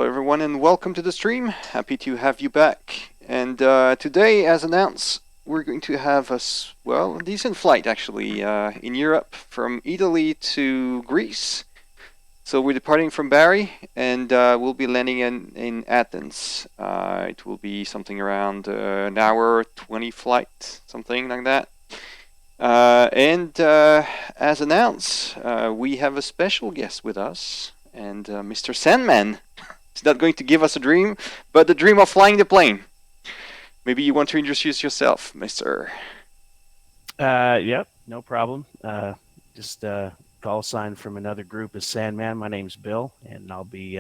everyone, and welcome to the stream. Happy to have you back. And today, as announced, we're going to have a decent flight actually in Europe from Italy to Greece. So we're departing from Bari, and we'll be landing in Athens. It will be something around an hour 20 flight, something like that. As announced, we have a special guest with us, and Mr. Sandman is not going to give us a dream, but the dream of flying the plane. Maybe you want to introduce yourself, Mr. Yep, no problem. Just call sign from another group is Sandman. My name's Bill, and I'll be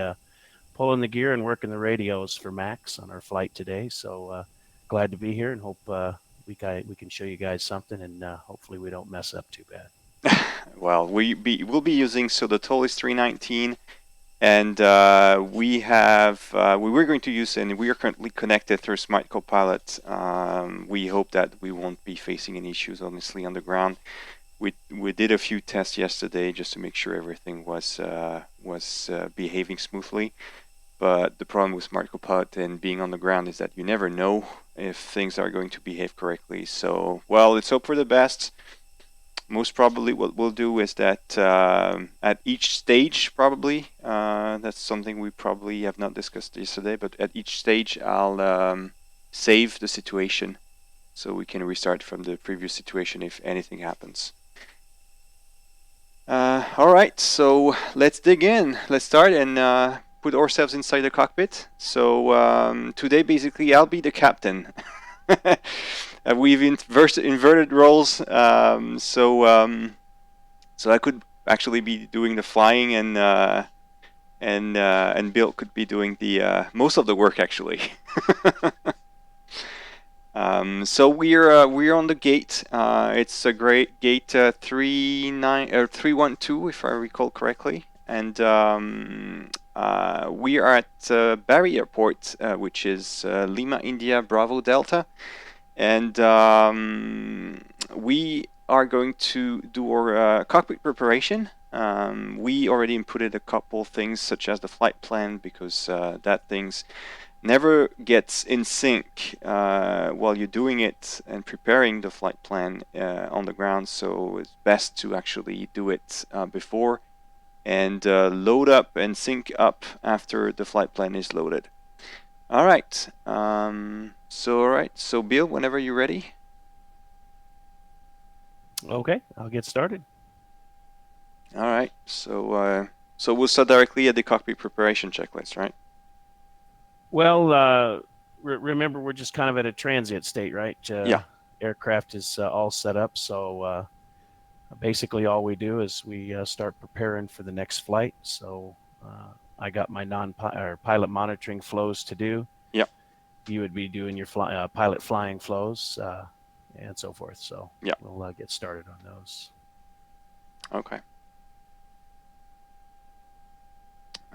pulling the gear and working the radios for Max on our flight today. So glad to be here, and hope we can show you guys something, and hopefully we don't mess up too bad. Well, we'll be using the Toliss 319, and we were going to use, and we are currently connected through Smartcopilot. We hope that we won't be facing any issues, honestly, on the ground. We did a few tests yesterday just to make sure everything was behaving smoothly. But the problem with Smartcopilot and being on the ground is that you never know if things are going to behave correctly. So, well, let's hope for the best. Most probably what we'll do is that at each stage, probably, that's something we probably have not discussed yesterday, but at each stage I'll save the situation so we can restart from the previous situation if anything happens. All right, so let's dig in. Let's start and put ourselves inside the cockpit. So today, basically, I'll be the captain. We've inverted roles, so I could actually be doing the flying, and Bill could be doing the most of the work actually. So we're on the gate. It's a great gate 312, if I recall correctly, and we are at Bari Airport, which is Lima, India, Bravo, Delta. And we are going to do our cockpit preparation. We already inputted a couple things such as the flight plan, because that things never gets in sync while you're doing it and preparing the flight plan on the ground. So it's best to actually do it before and load up and sync up after the flight plan is loaded. All right. So Bill, whenever you're ready. Okay, I'll get started. All right. So we'll start directly at the cockpit preparation checklist, right? Well, remember we're just kind of at a transient state, right? Yeah. Aircraft is all set up, so basically all we do is we start preparing for the next flight. So I got my pilot monitoring flows to do. Yep. You would be doing your pilot flying flows and so forth. So yeah, we'll get started on those. Okay.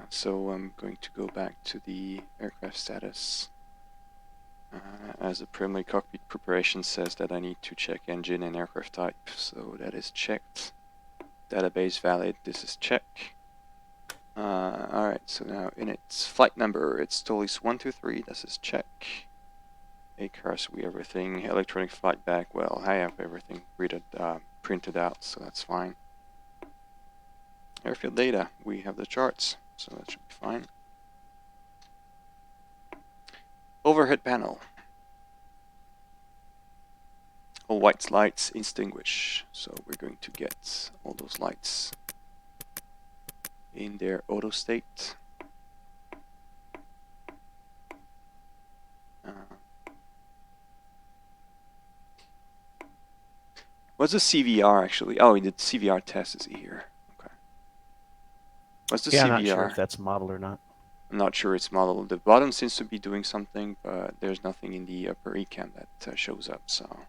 So I'm going to go back to the aircraft status. As the preliminary cockpit preparation says that I need to check engine and aircraft type. So that is checked. Database valid. This is check. Alright, so now in its flight number, it's Toliss 123, this is check. ACARS, we have everything. Electronic flight bag, well, I have everything printed out, so that's fine. Airfield data, we have the charts, so that should be fine. Overhead panel. All white lights extinguish, so we're going to get all those lights in their auto state. What's the CVR actually? Oh, the CVR test is here. Okay. What's the CVR? I'm not sure if that's modeled or not. I'm not sure it's modeled. The bottom seems to be doing something, but there's nothing in the upper ECAM that shows up, so.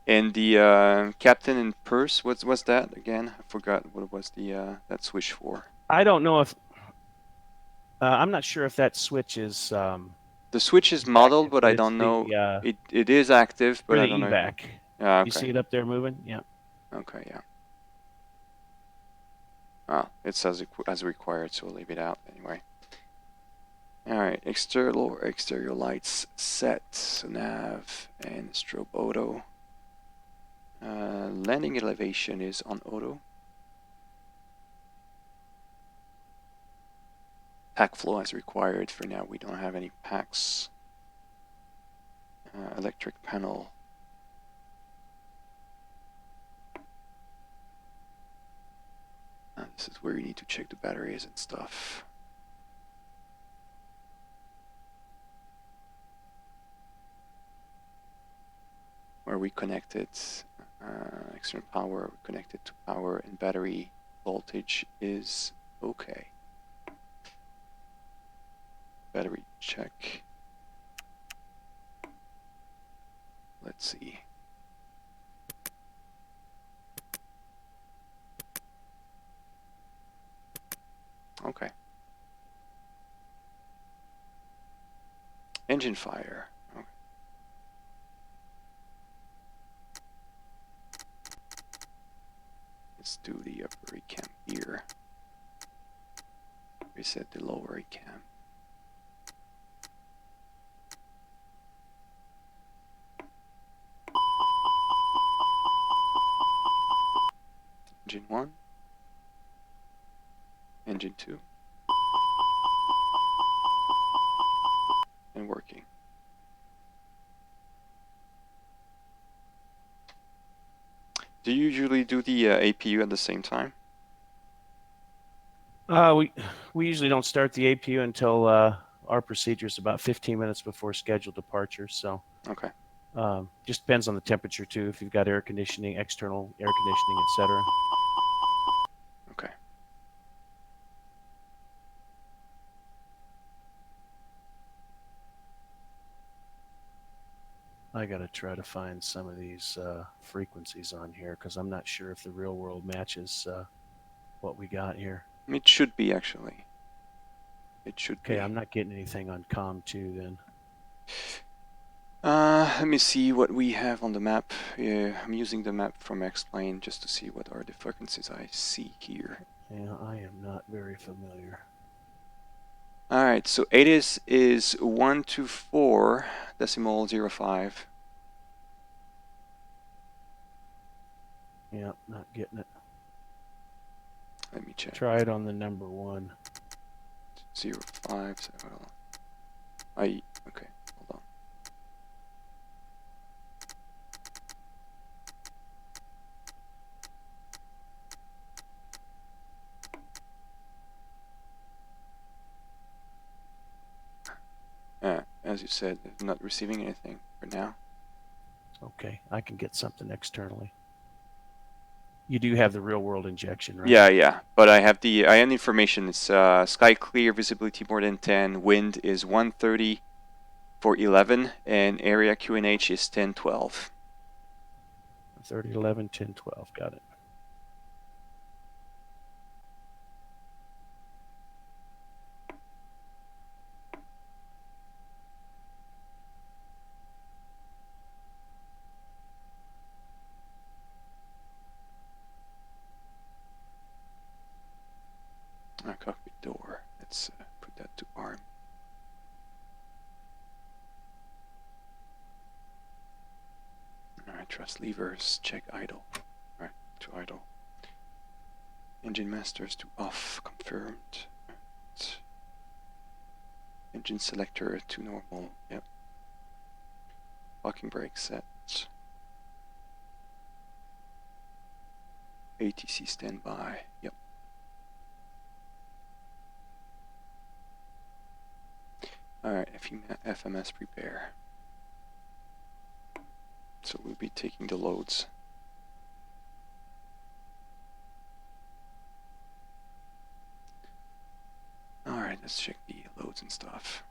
And the captain and purse, what's that again? I forgot what was the that switch for. I don't know if I'm not sure if that switch is. The switch is modeled, but I don't know. It is active, but I don't know. Evac. Okay. You see it up there moving? Yeah. Okay, yeah. Ah, it says as required, so we'll leave it out anyway. Alright, exterior lights set, so nav and strobe auto. Landing elevation is on auto. Pack flow as required. For now, we don't have any packs. Electric panel. This is where you need to check the batteries and stuff. Where we connected external power, connected to power, and battery voltage is okay. Battery check. Let's see. Okay. Engine fire. Okay. Let's do the upper cam here. Reset the lower cam. Engine 1. Engine 2. And working. Do you usually do the APU at the same time? We usually don't start the APU until our procedure is about 15 minutes before scheduled departure. So Okay. just depends on the temperature too. If you've got air conditioning, external air conditioning, etc. Okay. I gotta try to find some of these frequencies on here because I'm not sure if the real world matches what we got here. It should be actually. It should be. Okay, I'm not getting anything on COM2 then. Let me see what we have on the map. Yeah, I'm using the map from Xplane just to see what are the frequencies I see here. Yeah, I am not very familiar. Alright, so ATIS is 124.05. Yeah, not getting it. Let me check. Try it on the number 1. 05. So, okay, hold on. As you said, not receiving anything for now. Okay, I can get something externally. You do have the real world injection, right? Yeah, but I have the information. It's sky clear, visibility more than 10, wind is 130 for 11, and area QNH is 1012. 30, 11, 10, 12. Got it. Cockpit door. Let's put that to arm. Alright, trust levers, check idle. Alright, to idle. Engine masters to off, confirmed. Right. Engine selector to normal, yep. Locking brake set. ATC standby, yep. Alright, FMS prepare. So we'll be taking the loads. Alright, let's check the loads and stuff.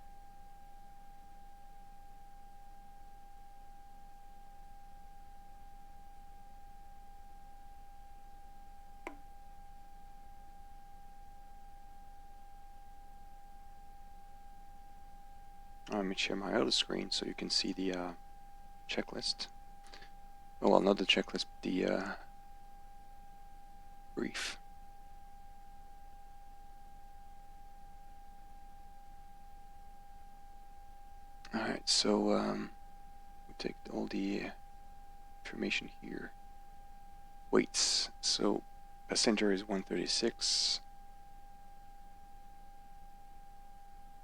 Let me share my auto screen so you can see the checklist. Oh, well, not the checklist, the brief. All right, so we take all the information here. Weights. So passenger is 136.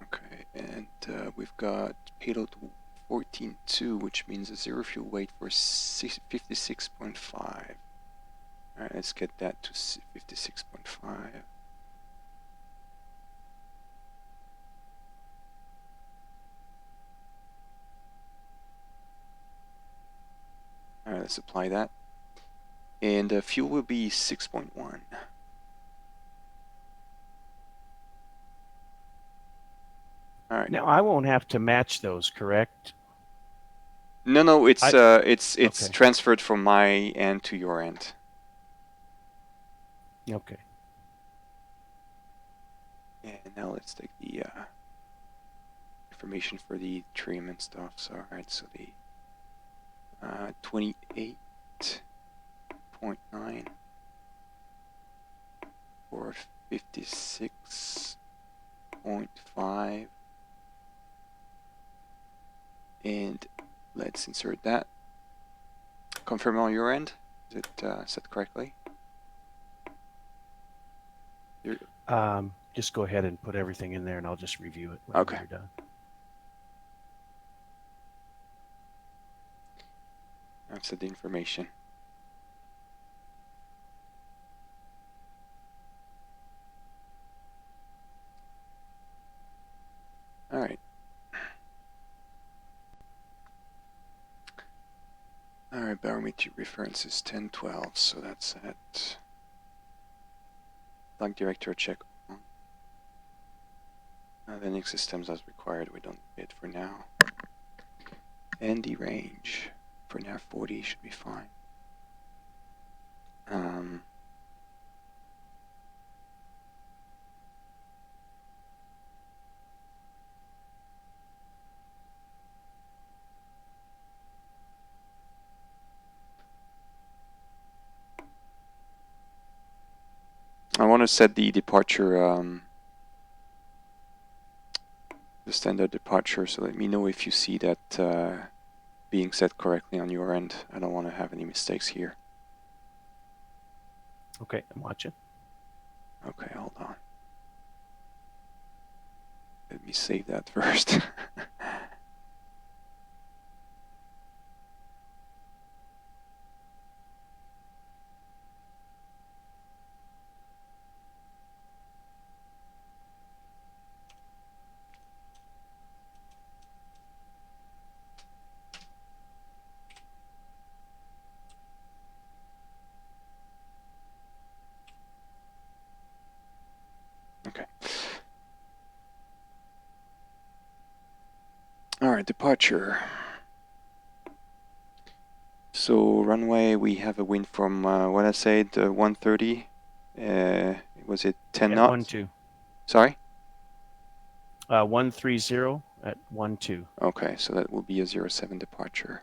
Okay, and we've got payload 14.2, which means a zero fuel weight for 56.5. All right, let's get that to 56.5. All right, let's apply that. And fuel will be 6.1. All right. Now I won't have to match those, correct? No, it's Okay. transferred from my end to your end. Okay. And now let's take the information for the trim and stuff. So all right, so the 28.9 or 56.5, and let's insert that. Confirm on your end. Is it set correctly? Just go ahead and put everything in there, and I'll just review it when Okay. you're done. I've set the information. All right. All right, barometer reference is 1012, so that's at flight director check on. The next systems as required, we don't need it for now. And the range for nav 40 should be fine. I want to set the departure, the standard departure, so let me know if you see that being set correctly on your end. I don't want to have any mistakes here. Okay, I'm watching. Okay, hold on. Let me save that first. Okay. All right, departure. So runway, we have a wind from what I said, 130. Was it 10 knots? 12. Sorry. 130 at 12. Okay, so that will be a 07 departure.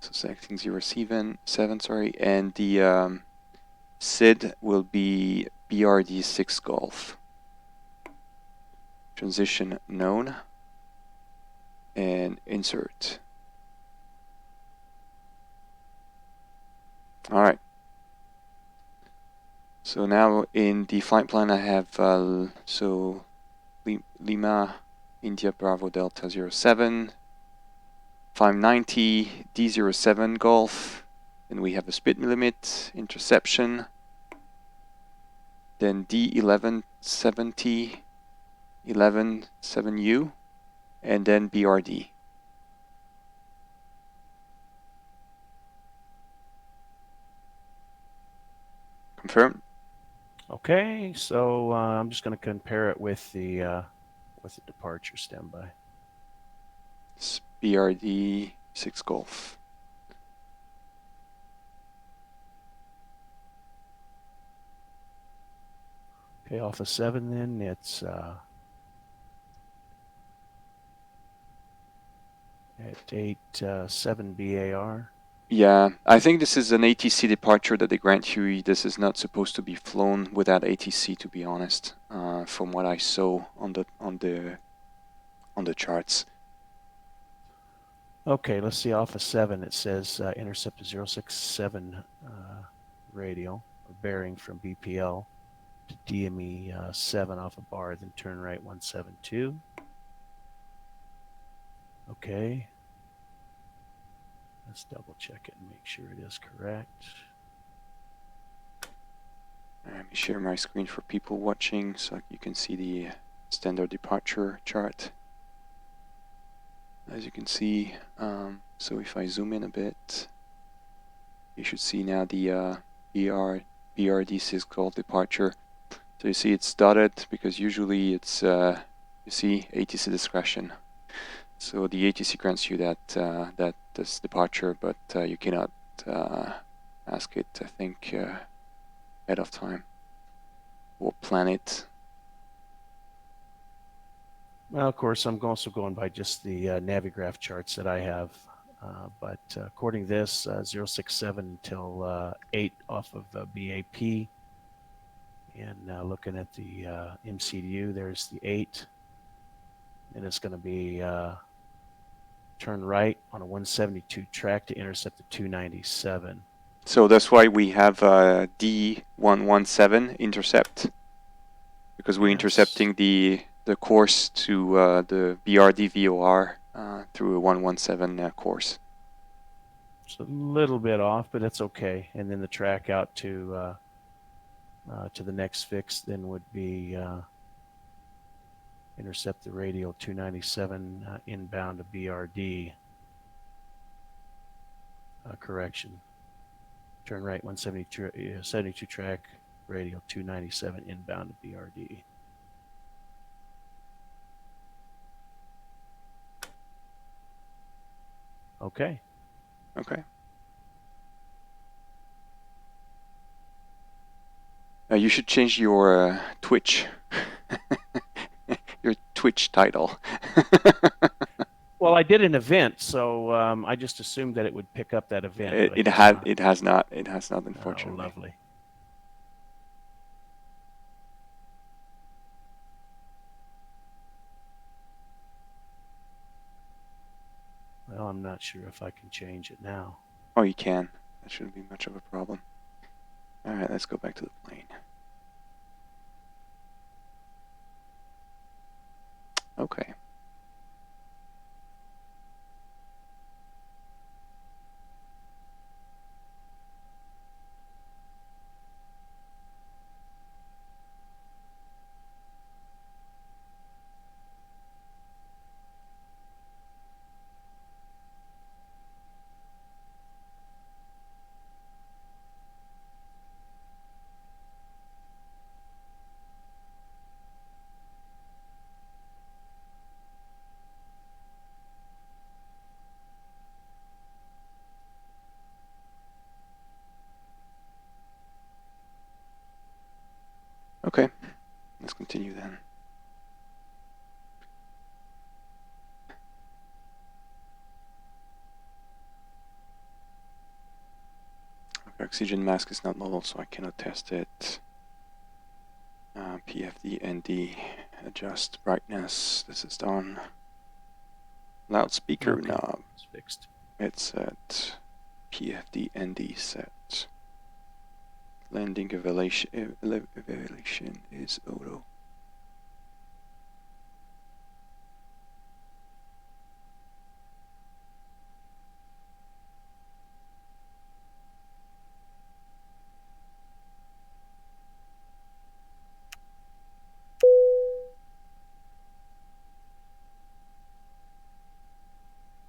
So selecting 07, sorry, and the SID will be BRD 6 Golf. Transition known, and insert. All right. So now in the flight plan I have so Lima India Bravo Delta 07, 590 D07 Golf, and we have a speed limit, interception, then D1170 117U, and then BRD. Confirm. Okay, so I'm just going to compare it with the departure standby. It's BRD 6 Golf. Okay, off of 7 then, it's at 8 7 BAR. Yeah, I think this is an ATC departure that they grant you. This is not supposed to be flown without ATC, to be honest. From what I saw on the charts. Okay, let's see. Alpha 7, it says intercept 067 radio, or bearing from BPL to DME 7 off of Bari, then turn right 172. Okay. Let's double check it and make sure it is correct. Let me share my screen for people watching so you can see the standard departure chart. As you can see, so if I zoom in a bit, you should see now the BRD 6 called departure. So you see it's dotted because usually it's, you see, ATC discretion. So the ATC grants you that this departure, but you cannot ask it, I think, ahead of time or plan it. Well, of course, I'm also going by just the Navigraph charts that I have. But according to this, 067 until 8 off of BAP. And looking at the MCDU, there's the 8. And it's going to be turn right on a 172 track to intercept the 297. So that's why we have D117 intercept, because we're intercepting the course to the BRD VOR through a 117 course. It's a little bit off, but it's okay. And then the track out to the next fix then would be intercept the radial 297 inbound to BRD. Correction. Turn right 172 track radial 297 inbound to BRD. Okay. Okay. You should change your Twitch, your Twitch title. Well, I did an event, so I just assumed that it would pick up that event. It has not, unfortunately. Oh, lovely. Well, I'm not sure if I can change it now. Oh, you can. That shouldn't be much of a problem. All right, let's go back to the plane. Okay. Okay, let's continue then. Okay, oxygen mask is not null, so I cannot test it. PFD, ND, adjust brightness. This is done. Loudspeaker knob. It's fixed. It's at PFD, ND set. Landing evaluation is auto.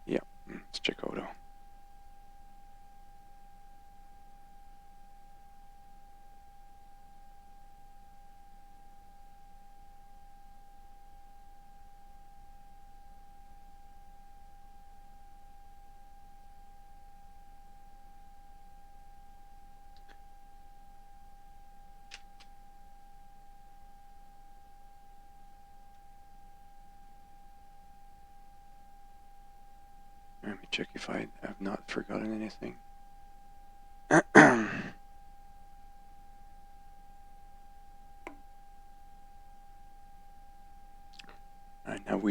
Yeah, let's check auto. Let me check if I have not forgotten anything.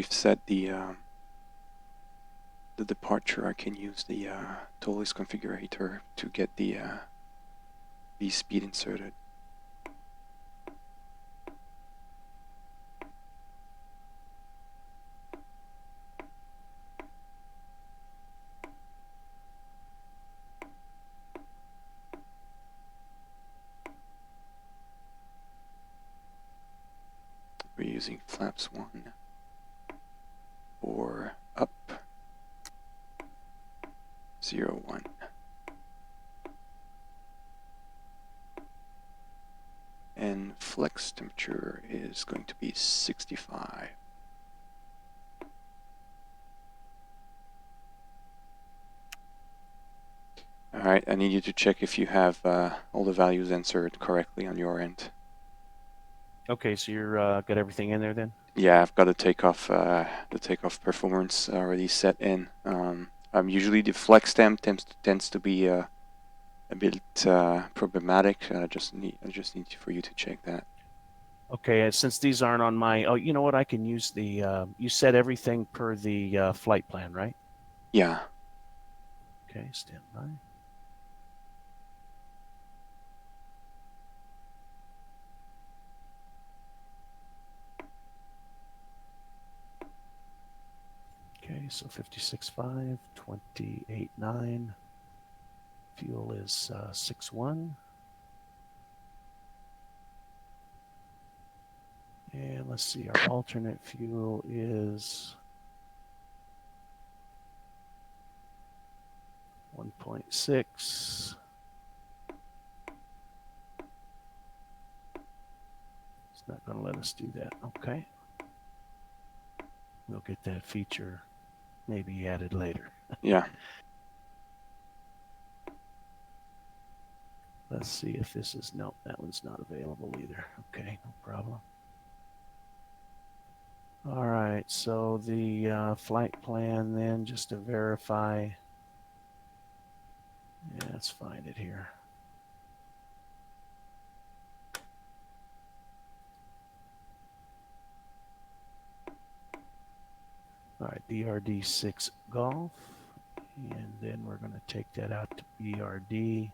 we've set the departure, I can use the Toliss configurator to get the V-speed inserted. We're using flaps 1 or up 0-1. And flex temperature is going to be 65. Alright, I need you to check if you have all the values entered correctly on your end. Okay, so you're got everything in there then? Yeah, I've got the takeoff performance already set in. Usually the flex temp tends to be a bit problematic. I just need for you to check that. Okay, since these aren't on my, oh, you know what? I can use the. You set everything per the flight plan, right? Yeah. Okay, stand by. Okay, so 56.5, 28.9. Fuel is 6.1. And let's see, our alternate fuel is 1.6. It's not going to let us do that. Okay. We'll get that feature maybe added later. Yeah. Let's see if this is, nope, that one's not available either. Okay, no problem. All right, so the flight plan then, just to verify. Yeah, let's find it here. All right, BRD 6 Golf, and then we're going to take that out to BRD,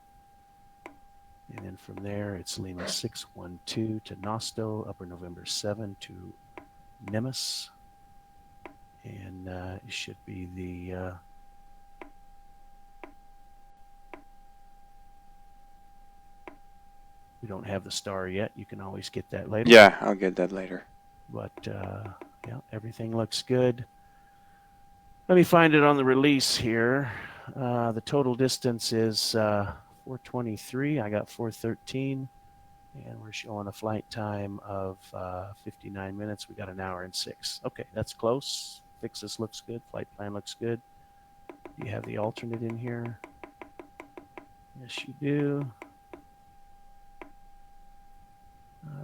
and then from there it's Lima 612 to Nosto, Upper November 7 to Nemes, and it should be the we don't have the star yet. You can always get that later. Yeah, I'll get that later. But yeah, everything looks good. Let me find it on the release here. The total distance is 423. I got 413. And we're showing a flight time of 59 minutes. We got an hour and 6. Okay, that's close. Fixus looks good. Flight plan looks good. Do you have the alternate in here? Yes, you do.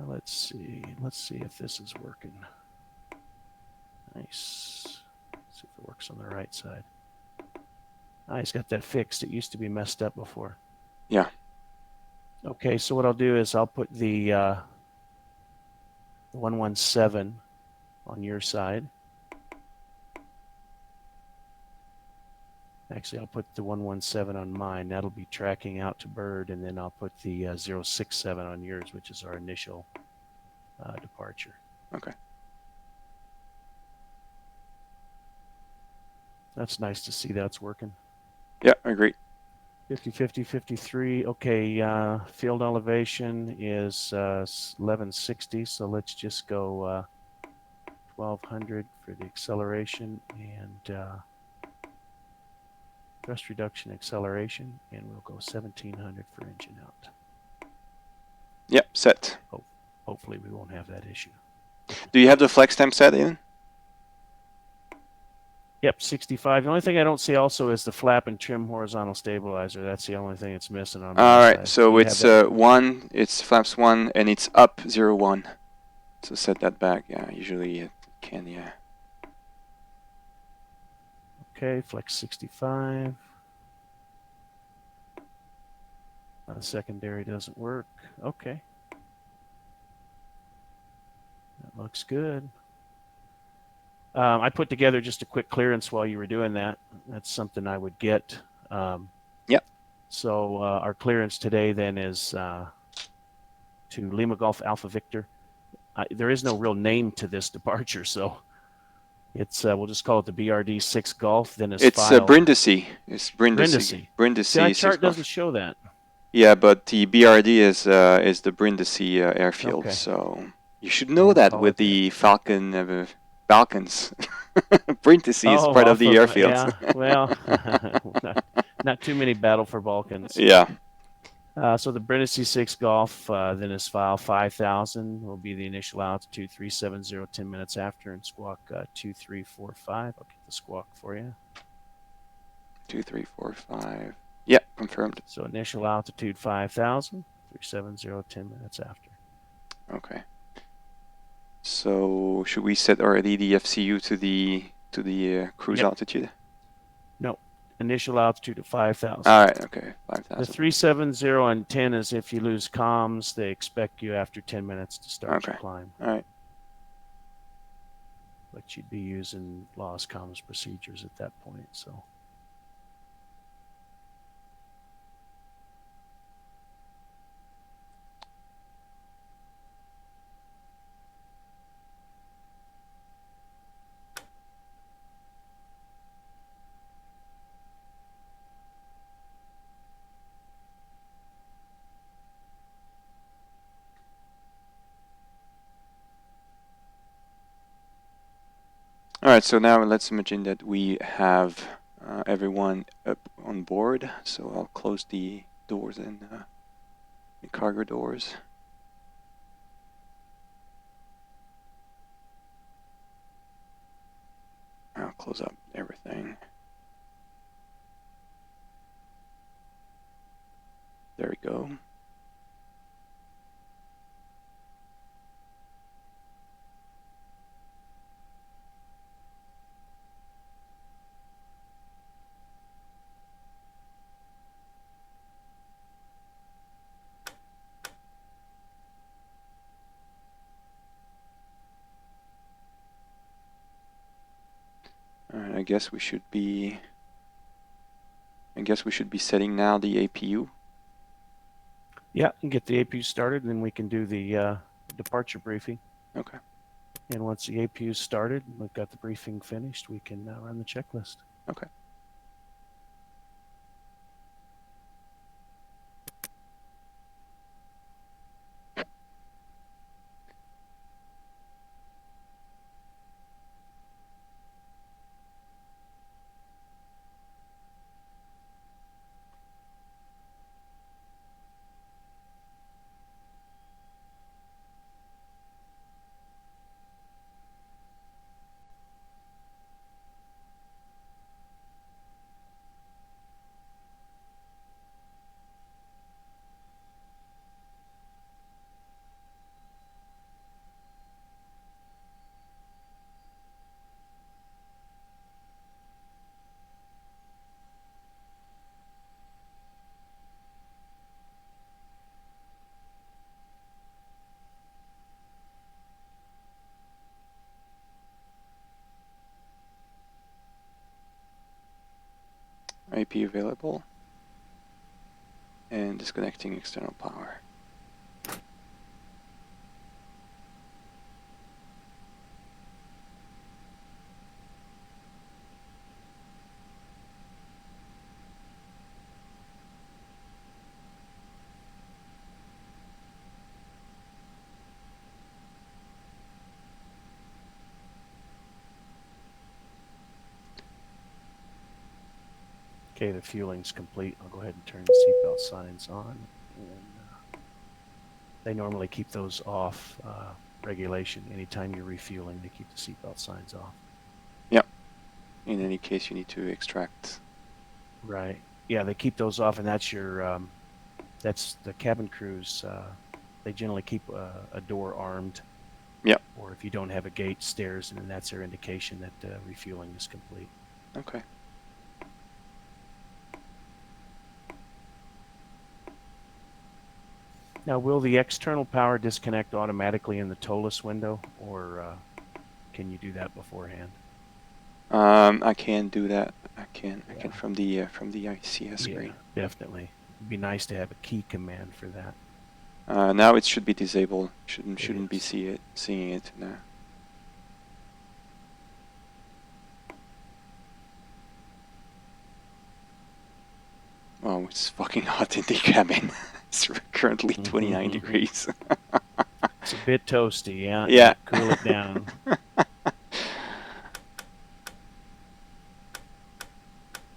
Let's see. Let's see if this is working. Nice. Let's see if it works on the right side. Ah, he's got that fixed. It used to be messed up before. Yeah. Okay, so what I'll do is I'll put the 117 on your side. Actually, I'll put the 117 on mine. That'll be tracking out to Bird, and then I'll put the 067 on yours, which is our initial departure. Okay. That's nice to see that's working. Yeah, I agree. 50, 50, 53. Okay, field elevation is 1160, so let's just go 1200 for the acceleration and thrust reduction acceleration, and we'll go 1700 for engine out. Yep, set. Hopefully we won't have that issue. Do you have the flex temp set in? Yep, 65. The only thing I don't see also is the flap and trim horizontal stabilizer. That's the only thing it's missing on my All right, side. so it's 1, it's flaps 1, and it's up 0-1. So set that back. Yeah, usually it can, yeah. Okay, flex 65. The secondary doesn't work. Okay. That looks good. I put together just a quick clearance while you were doing that. That's something I would get. Yep. So our clearance today then is to Lima Golf Alpha Victor. There is no real name to this departure, so it's we'll just call it the BRD 6 Golf. Then It's Brindisi. It's Brindisi. Brindisi. See, my chart 6 Golf. doesn't show that. Yeah, but the BRD is the Brindisi airfield, Okay. so you should know We'll that call with it the Falcons. Brindisi is part of the airfield. Yeah, well, not too many battle for Balkans. Yeah. So the Brindisi 6 Golf, then is file 5,000 will be the initial altitude 370 10 minutes after, and squawk 2345. I'll get the squawk for you. 2345. Yeah, confirmed. So initial altitude 5,000, 370 10 minutes after. Okay. So should we set already the FCU to the cruise altitude? No, initial altitude of 5,000. All right. Okay, 5,000. The 370 and 10 is if you lose comms, they expect you after 10 minutes to start your climb. All right. But you'd be using lost comms procedures at that point, so. All right, so now let's imagine that we have everyone up on board. So I'll close the doors and the cargo doors. I'll close up everything. There we go. Alright, I guess we should be setting now the APU. Yeah, and get the APU started, and then we can do the departure briefing. Okay. And once the APU is started, we've got the briefing finished, we can run the checklist. Okay. APU available. And disconnecting external power. Okay, the fueling's complete. I'll go ahead and turn the seatbelt signs on. And, they normally keep those off, regulation. Anytime you're refueling, they keep the seatbelt signs off. Yep. In any case, you need to extract. Right. Yeah, they keep those off, and that's your, that's the cabin crews. They generally keep a door armed. Yep. Or if you don't have a gate, stairs, and then that's their indication that refueling is complete. Okay. Now, will the external power disconnect automatically in the Toliss window, or can you do that beforehand? I can do that. I can from the ICS screen. Definitely. It'd be nice to have a key command for that. Now it should be disabled. Shouldn't be is. seeing it now. Oh, it's fucking hot in the cabin. It's currently 29 degrees. It's a bit toasty, yeah. Yeah. Cool it down.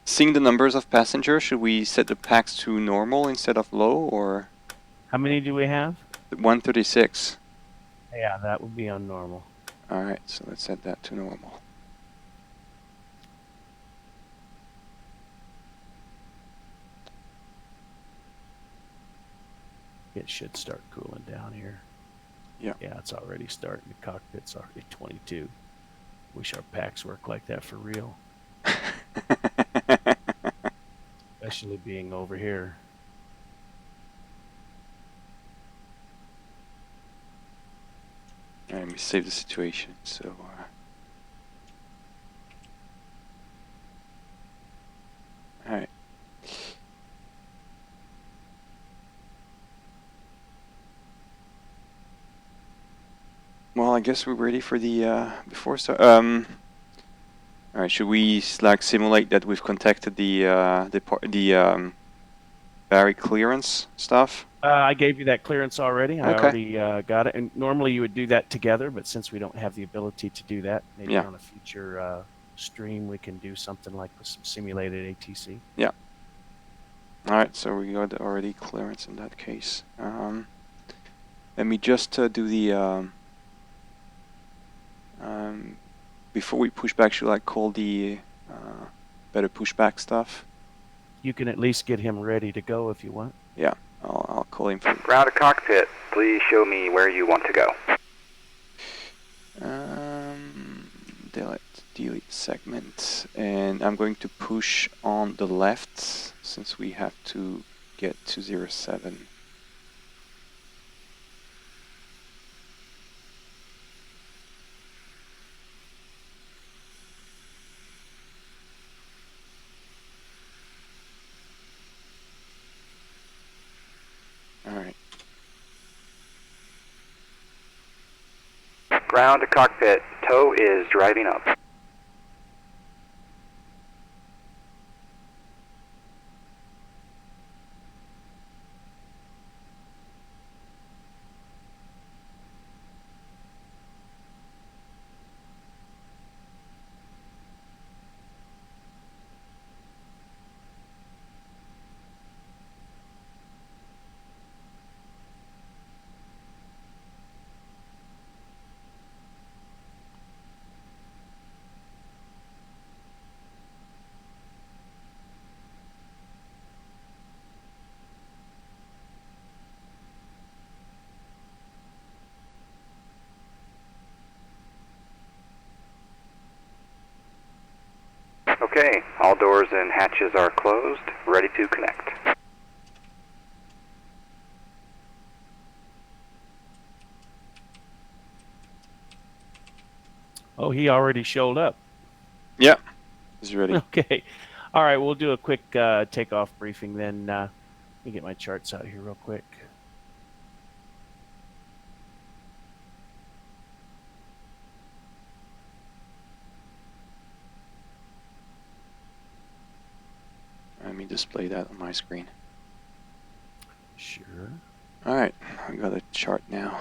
Seeing the numbers of passengers, should we set the packs to normal instead of low, or? How many do we have? 136. Yeah, that would be on normal. All right, so let's set that to normal. It should start cooling down here. Yeah. Yeah, it's already starting. The cockpit's already 22. Wish our packs work like that for real. Especially being over here. All right, let me save the situation. So. All right. Well, I guess we're ready for the before start. All right, should we like simulate that we've contacted the Bari clearance stuff? I gave you that clearance already. I Okay. already got it. And normally you would do that together, but since we don't have the ability to do that, maybe on a future stream we can do something like with some simulated ATC. Yeah. All right, so we got already clearance in that case. Let me just do the before we push back. Should I call the better pushback stuff? You can at least get him ready to go if you want. Yeah, I'll call him. Ground to cockpit. Please show me where you want to go. Delete segment, and I'm going to push on the left since we have to get to 07. All right. Ground to cockpit. Tow is driving up. Okay, all doors and hatches are closed, ready to connect. Oh, he already showed up. Yeah, he's ready. Okay. All right, we'll do a quick takeoff briefing then. Let me get my charts out here real quick. Let me display that on my screen. Sure. All right, I got a chart now.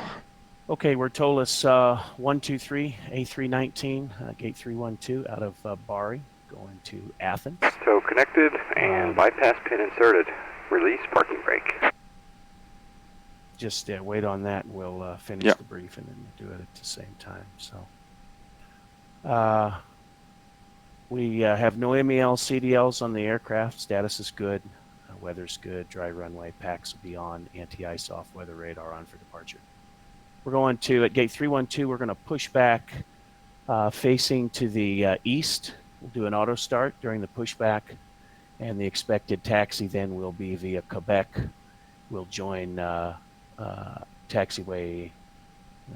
Okay, we're Toliss 123 A319, gate 312 out of Bari, going to Athens. Tow connected and bypass pin inserted. Release parking brake. Just wait on that and we'll finish the briefing and do it at the same time. So we have no MEL CDLs on the aircraft. Status is good. Weather's good. Dry runway. Packs will be on. Anti-ice off. Weather radar on for departure. We're going to, at gate 312, we're going to push back facing to the east. We'll do an auto start during the pushback, and the expected taxi then will be via Quebec. We'll join taxiway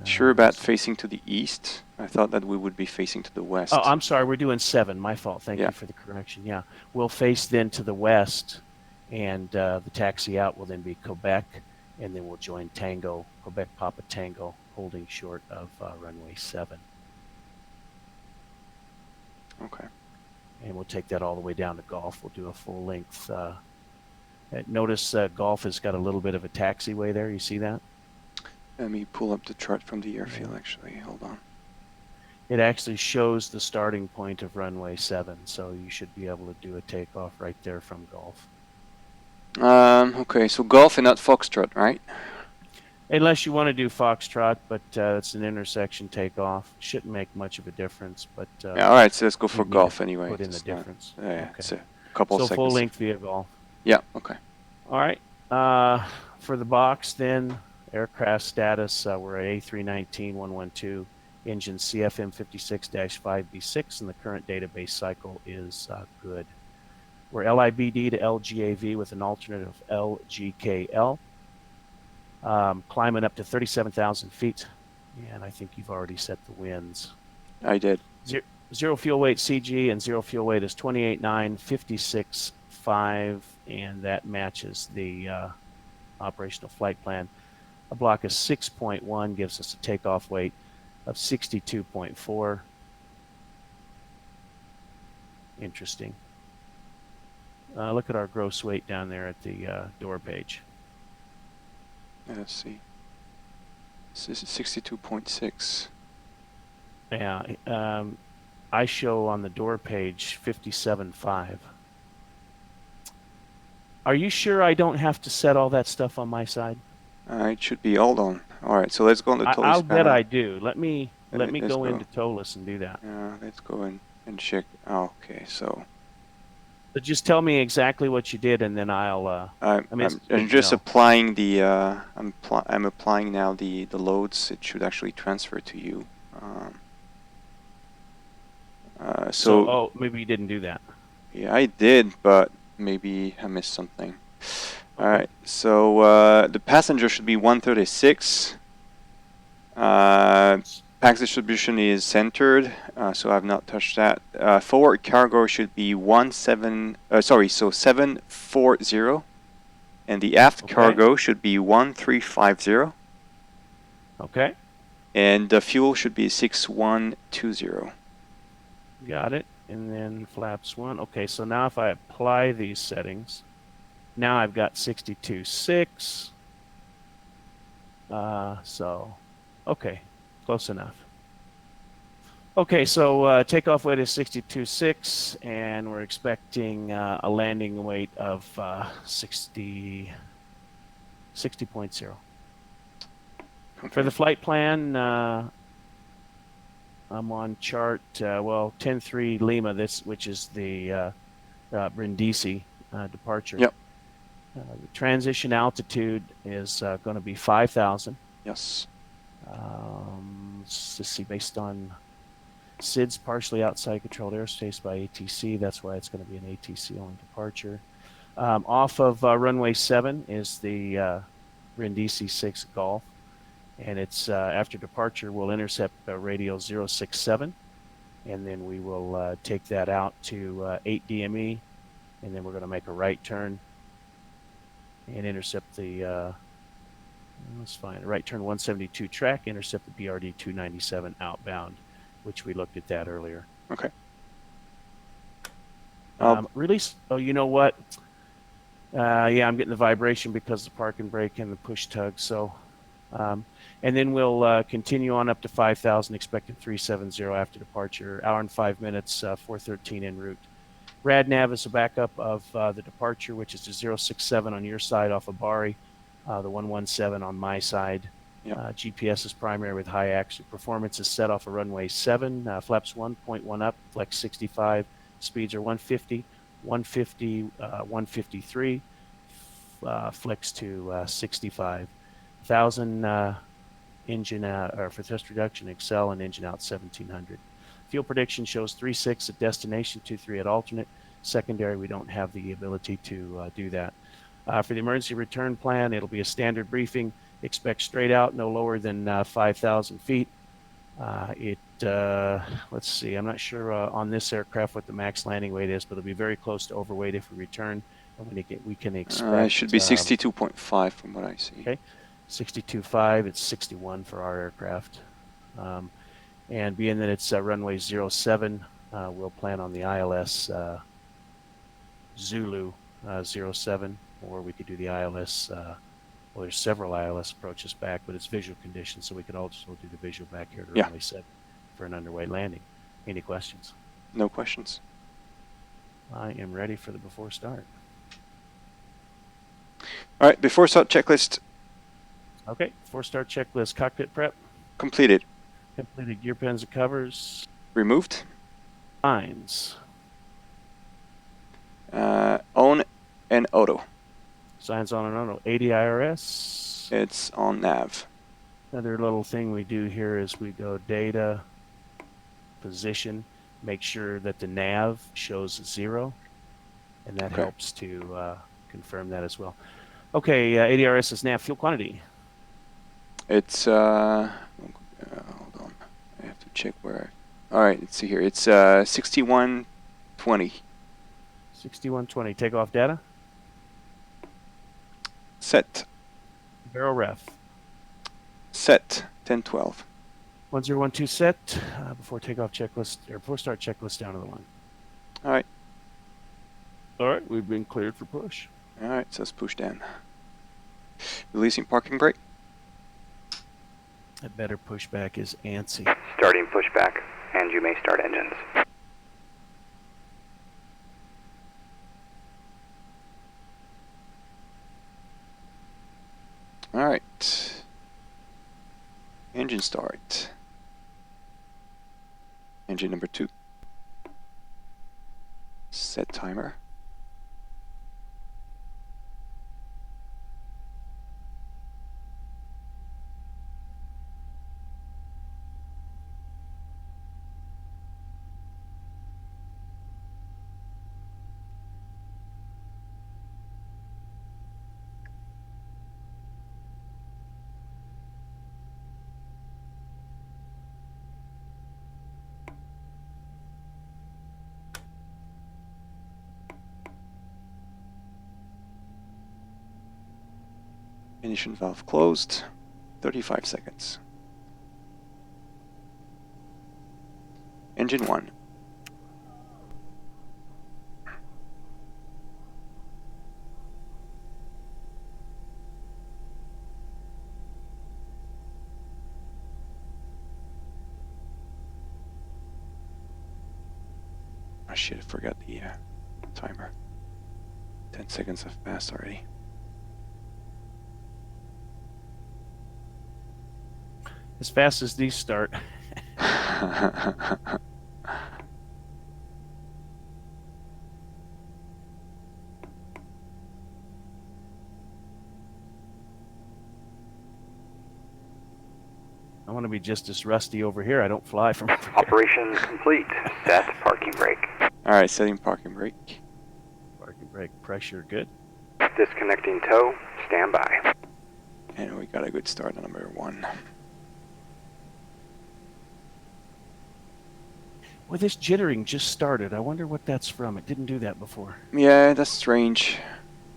Sure about facing to the east? I thought that we would be facing to the west. Oh, I'm sorry. We're doing 7. My fault. Thank you for the correction. Yeah. We'll face then to the west, and the taxi out will then be Quebec, and then we'll join Tango, Quebec Papa Tango, holding short of runway 7. Okay. And we'll take that all the way down to Gulf. We'll do a full length. Notice Gulf has got a little bit of a taxiway there. You see that? Let me pull up the chart from the airfield, actually. Hold on. It actually shows the starting point of runway 7, so you should be able to do a takeoff right there from Gulf. Okay, so Gulf and not Foxtrot, right? Unless you want to do Foxtrot, but it's an intersection takeoff. Shouldn't make much of a difference, but... yeah, all right, so let's go for Gulf anyway. Put in the difference. Yeah, okay. It's a couple so seconds. Full length via Gulf. Yeah, okay. All right. For the box then, aircraft status, we're at A319-112, engine CFM 56-5B6, and the current database cycle is good. We're LIBD to LGAV with an alternate of LGKL. Climbing up to 37,000 feet, and I think you've already set the winds. I did. Zero fuel weight CG, and zero fuel weight is 28.9, 56.5, and that matches the operational flight plan. A block of 6.1 gives us a takeoff weight of 62.4. Interesting. Look at our gross weight down there at the door page. Let's see. This is 62.6. Yeah. I show on the door page 57.5. Are you sure I don't have to set all that stuff on my side? It should be. Hold on. All right, so let's go on the Toliss I'll bet panel. I do. Let me go into Toliss and do that. Yeah, let's go in and check. Oh, okay, so. But just tell me exactly what you did, and then I'll. I'm just applying the. I'm applying now the loads. It should actually transfer to you. Oh, maybe you didn't do that. Yeah, I did, but maybe I missed something. All right, so the passenger should be 136. Pax distribution is centered, so I've not touched that. Forward cargo should be 740, and the aft cargo should be 1350. Okay. And the fuel should be 6120. Got it. And then flaps 1. Okay, so now if I apply these settings, now I've got 62.6. Okay, close enough. Okay, so takeoff weight is 62.6, and we're expecting a landing weight of 60.0. Okay. For the flight plan, I'm on chart 10-3 Lima, which is the Brindisi departure. Yep. The transition altitude is going to be 5,000. Yes. Let's see, based on SIDS partially outside controlled airspace by ATC, that's why it's going to be an ATC only departure. Off of runway 7 is the Brindisi 6 Golf, and it's after departure we'll intercept radio 067, and then we will take that out to 8 DME, and then we're going to make a right turn and intercept the let's find right turn 172 track, intercept the BRD 297 outbound, which we looked at that earlier. Okay. Release. Oh, you know what? Yeah, I'm getting the vibration because of the park and brake and the push tug. So, and then we'll continue on up to 5,000, expected 370 after departure. Hour and 5 minutes, 413 en route. RadNav is a backup of the departure, which is the 067 on your side off of Bari, the 117 on my side. Yep. GPS is primary with high accuracy. Performance is set off of runway 7, flaps 1.1 up, flex 65. Speeds are 150, 150, 153, flex to 65. 1,000 engine out, or for thrust reduction, Excel, and engine out 1,700. Fuel prediction shows 3.6 at destination, 2.3 at alternate. Secondary, we don't have the ability to do that. For the emergency return plan, it'll be a standard briefing. Expect straight out, no lower than 5,000 feet. Let's see, I'm not sure on this aircraft what the max landing weight is, but it'll be very close to overweight if we return. And we can expect... it should be 62.5 from what I see. Okay, 62.5, it's 61 for our aircraft. And being that it's runway 07, we'll plan on the ILS Zulu 07, or we could do the ILS, well, there's several ILS approaches back, but it's visual conditions, so we could also do the visual back here to runway 7 for an underway landing. Any questions? No questions. I am ready for the before start. All right, before start checklist Okay, before start checklist, cockpit prep. completed. Completed gear pins and covers. Removed. Signs. On and auto. Signs on and on. ADIRS. It's on nav. Another little thing we do here is we go data, position, make sure that the nav shows 0, and that helps to confirm that as well. Okay, ADRS is nav fuel quantity. It's hold on, I have to check where. All right, let's see here. It's 6120. 6120. Takeoff data. Set. Barrel ref. Set 1012. 1012 set. Before takeoff checklist, or before start checklist down to the line. All right. All right, we've been cleared for push. All right, so let's push down. Releasing parking brake. That better pushback is ANSI. Starting pushback, and you may start engines. All right. Engine start. Engine number 2. Set timer. Ignition valve closed. 35 seconds. Engine 1. Oh shit, I forgot the timer. 10 seconds have passed already. As fast as these start. I want to be just as rusty over here. I don't fly from over here. Operation complete. Set parking brake. Alright, setting parking brake. Parking brake pressure, good. Disconnecting tow. Stand by. And we got a good start on number 1. Well, this jittering just started. I wonder what that's from. It didn't do that before. Yeah, that's strange.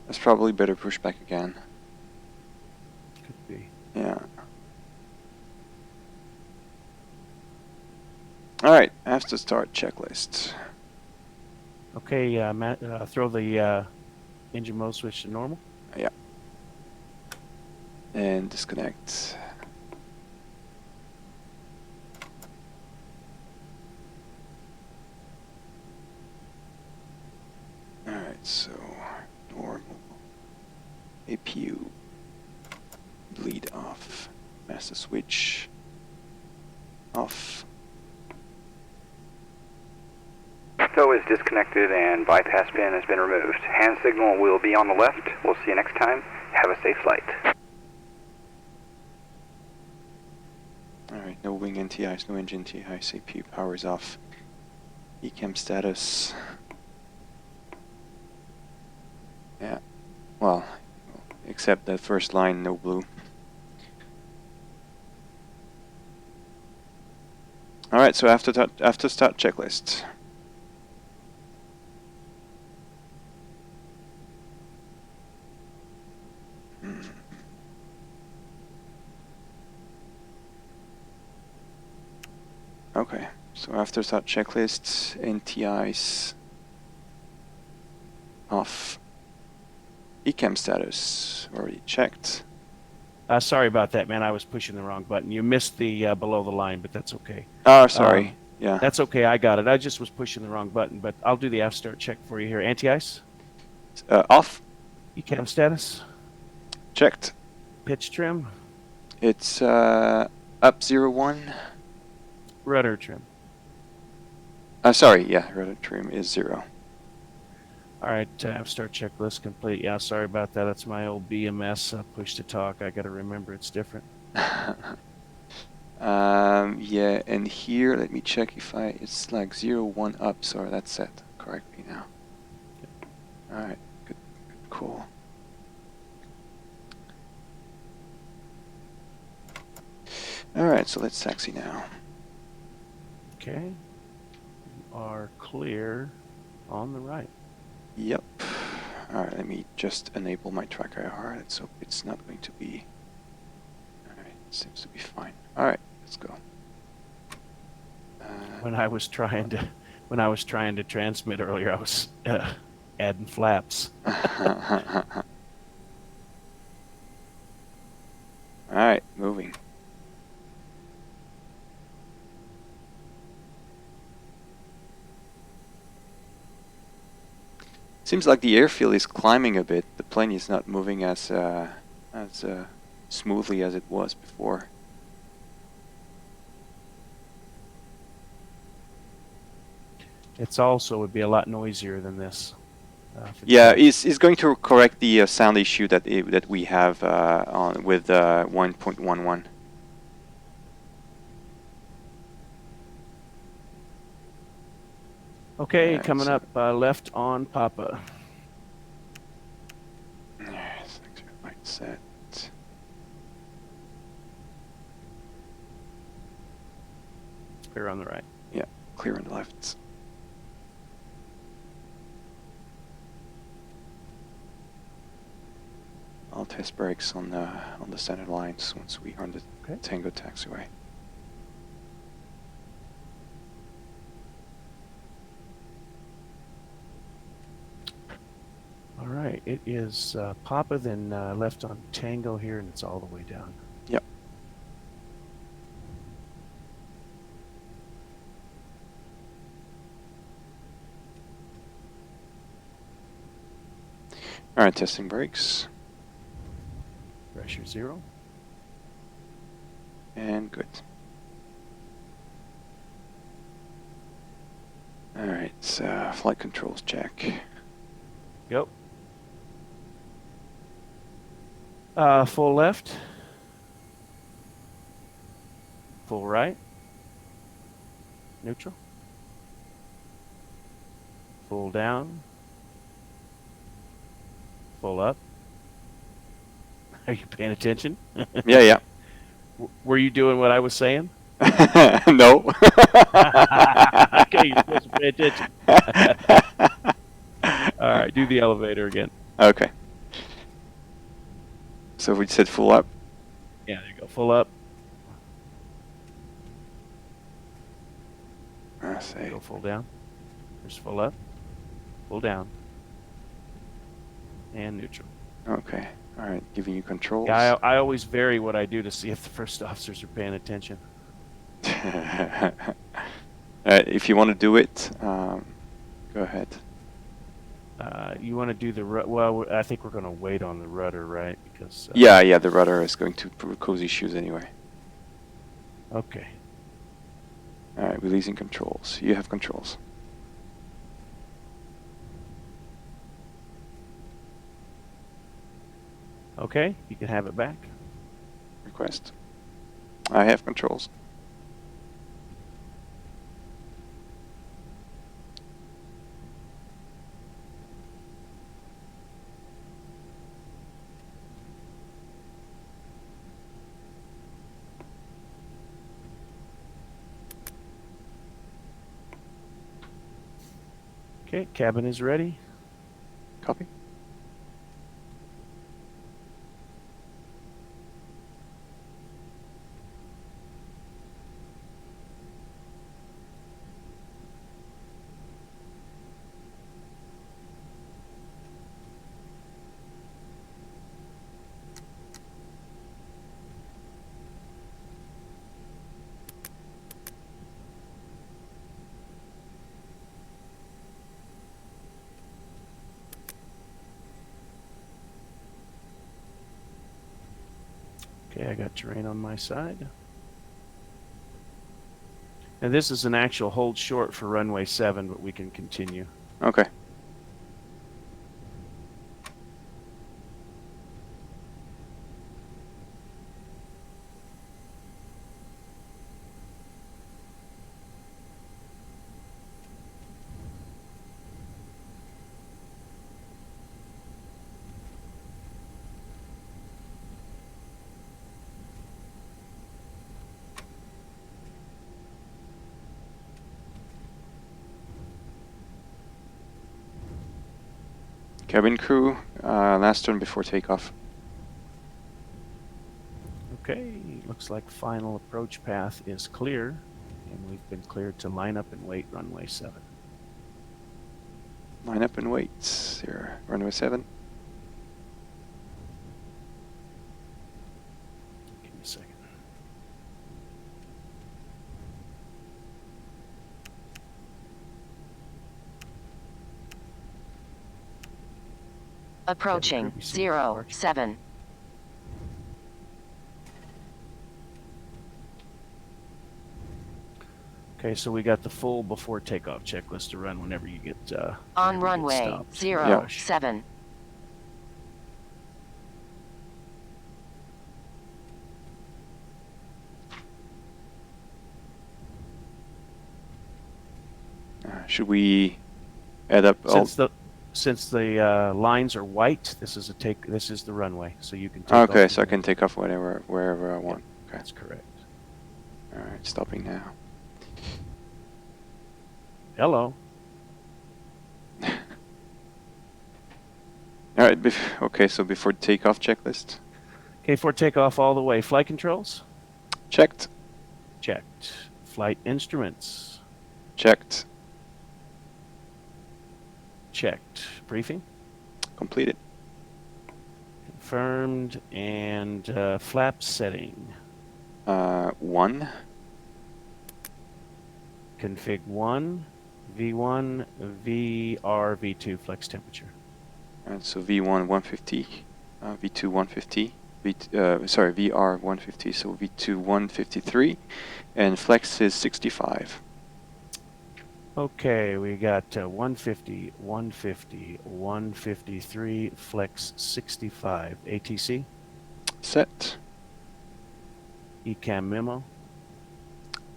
That's probably better push back again. Could be. Yeah. Alright, after start checklist. Okay, Matt, throw the engine mode switch to normal. Yeah. And disconnect. Alright, so normal. APU. Bleed off. Master switch. Off. Tow is disconnected and bypass pin has been removed. Hand signal will be on the left. We'll see you next time. Have a safe flight. Alright, no wing NTIs, no engine NTIs, APU power is off. ECAM status. Yeah, well, except that first line, no blue. right, so after start checklist. Okay, so after start checklist, NTIs off. ECAM status already checked. Sorry about that, man. I was pushing the wrong button. You missed the below the line, but that's okay. Oh, sorry. Yeah. That's okay. I got it. I just was pushing the wrong button, but I'll do the after check for you here. Anti-ice? Off. ECAM status? Checked. Pitch trim? It's up 0-1. Rudder trim? Sorry, yeah, rudder trim is 0. All right, start checklist complete. Yeah, sorry about that. That's my old BMS push to talk. I got to remember it's different. Yeah, and here, let me check if it's like 0-1 up. Sorry, that's set correctly now. All right, good, cool. All right, so let's taxi now. Okay, you are clear on the right. Yep. All right, let me just enable my track IR. Let's hope it's not going to be. All right, seems to be fine. All right, let's go. When I was trying to transmit earlier, I was adding flaps. All right, moving. Seems like the airfield is climbing a bit. The plane is not moving as smoothly as it was before. It's also would be a lot noisier than this. Yeah, it's going to correct the sound issue that we have on with 1.11. Okay, Alright, coming so up left on Papa. Yes, right set. Clear on the right. Yeah, clear on the left. I'll test brakes on the center lines once we are on the Tango taxiway. All right, it is Papa, then left on Tango here, and it's all the way down. Yep. All right, testing brakes. Pressure 0. And good. All right, flight controls check. Yep. Full left. Full right. Neutral. Full down. Full up. Are you paying attention? Yeah, yeah. Were you doing what I was saying? No. Okay, you're supposed to pay attention. All right, do the elevator again. Okay. So we said full up. Yeah, there you go. Full up. I see. Go full down. There's full up. Full down. And neutral. Okay. All right. Giving you controls. Yeah, I always vary what I do to see if the first officers are paying attention. If you want to do it, go ahead. You want to do the well? I think we're going to wait on the rudder, right? Because Yeah, the rudder is going to cause issues anyway. Okay. All right, releasing controls. You have controls. Okay, you can have it back. Request. I have controls. Okay, cabin is ready. Copy. Okay, I got terrain on my side. And this is an actual hold short for runway 7, but we can continue. Okay. Cabin crew, last turn before takeoff. Okay, looks like final approach path is clear, and we've been cleared to line up and wait runway 7. Line up and wait. Here, runway 7. Give me a second. Approaching 07. Okay, so we got the full before takeoff checklist to run whenever you get On whenever you get runway stopped. 07. Should we add up all? Since the lines are white, this is the runway, so you can take off. Okay, so I can take off wherever I want. Okay. That's correct. All right, stopping now. Hello. All right. Okay, so before takeoff checklist. Okay, for takeoff all the way. Flight controls? Checked. Checked. Flight instruments? Checked. Checked. Briefing? Completed. Confirmed. And flap setting? 1. Config 1, V1, VR, V2 flex temperature. And so V1 150, V2 150, VR 150, so V2 153, and flex is 65. Okay, we got 150, 150, 153, flex 65. ATC? Set. ECAM memo?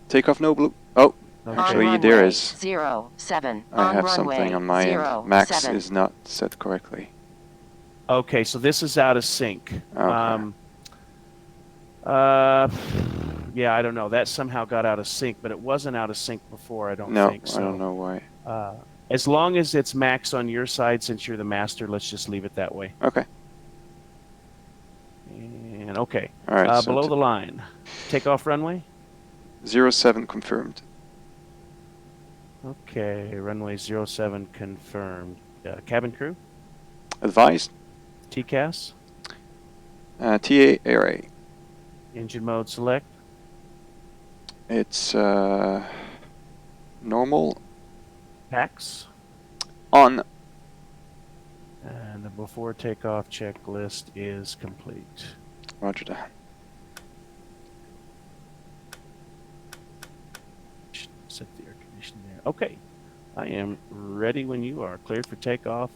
Takeoff no blue. Oh, Okay. actually on there runway is. 07. I have runway something on my end. Max 07. is not set correctly. Okay, so this is out of sync. Okay. Yeah, I don't know. That somehow got out of sync, but it wasn't out of sync before, I don't No, think. So, I don't know why. As long as it's max on your side, since you're the master, let's just leave it that way. Okay. And okay, All right. So below the line, takeoff runway. 07 confirmed. Okay, runway 07 confirmed. Cabin crew, Advised. TCAS, TA ARA. engine mode select, It's normal PAX, on. and the before takeoff checklist is complete. Roger that. Set the air conditioning there. Okay, I am ready when you are. Cleared for takeoff.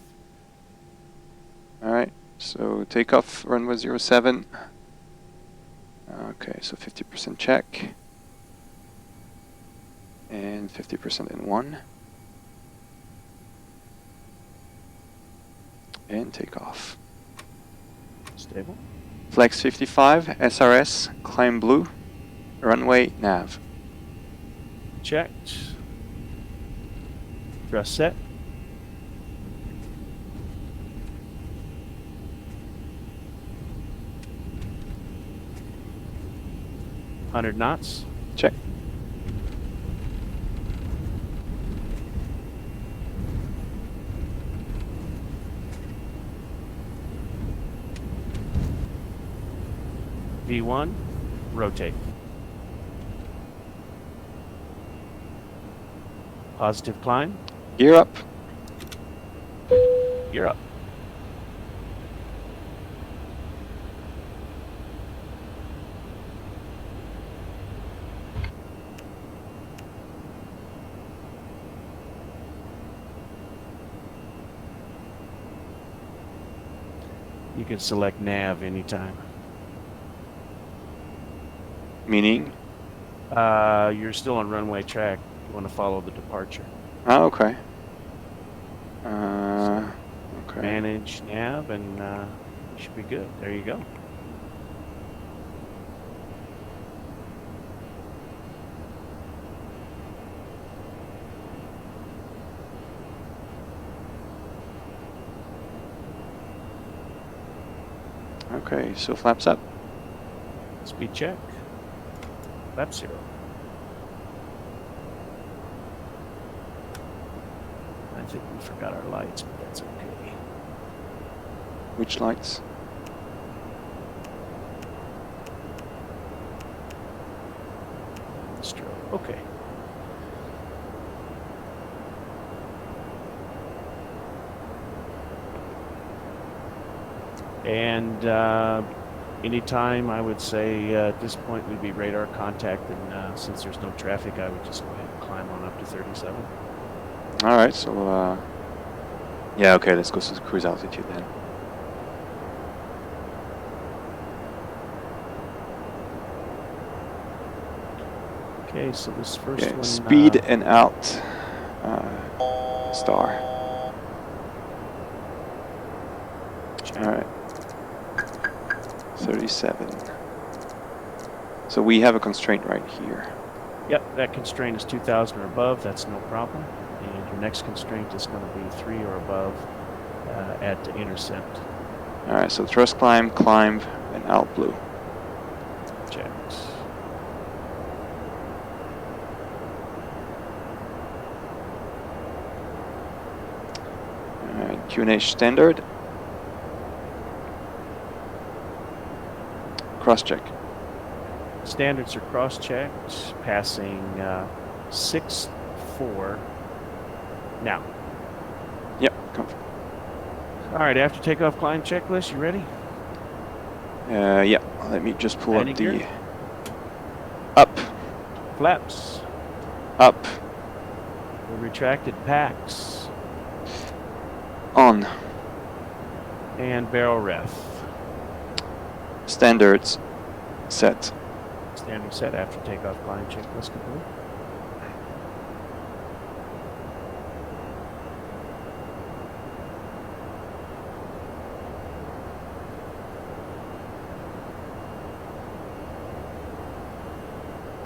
All right. So takeoff runway 07. Okay, so 50% check. And 50% in 1. And takeoff. Stable. Flex 55, SRS, climb blue, runway nav. Checked. Thrust set. 100 knots. Check. V1, rotate. Positive climb. Gear up. You're up. You can select nav anytime. Meaning? You're still on runway track. You want to follow the departure. Oh, okay. Okay. Manage nav, and you should be good. There you go. Okay, so flaps up. Speed check. Lap 0. I think we forgot our lights, but that's okay. Which lights? Strobe. Okay. And anytime, I would say at this point we'd be radar contact, and since there's no traffic, I would just go ahead and climb on up to 37. All right, so yeah, okay, let's go to cruise altitude then. Okay, so this first Okay, one. speed and out. Star. All right. 37. So we have a constraint right here. Yep, that constraint is 2,000 or above. That's no problem. And your next constraint is going to be 3 or above at the intercept. All right, so thrust climb, climb, and out blue. Checked. All right, QNH standard. Cross-check. Standards are cross-checked, passing 6-4 now. Yep, comfort. All right, after takeoff climb checklist, you ready? Yeah, let me just pull Landing up the... gear? Up, Flaps, up, the retracted packs, on, and barrel ref. standards, set. Standard set after takeoff climb checklist complete.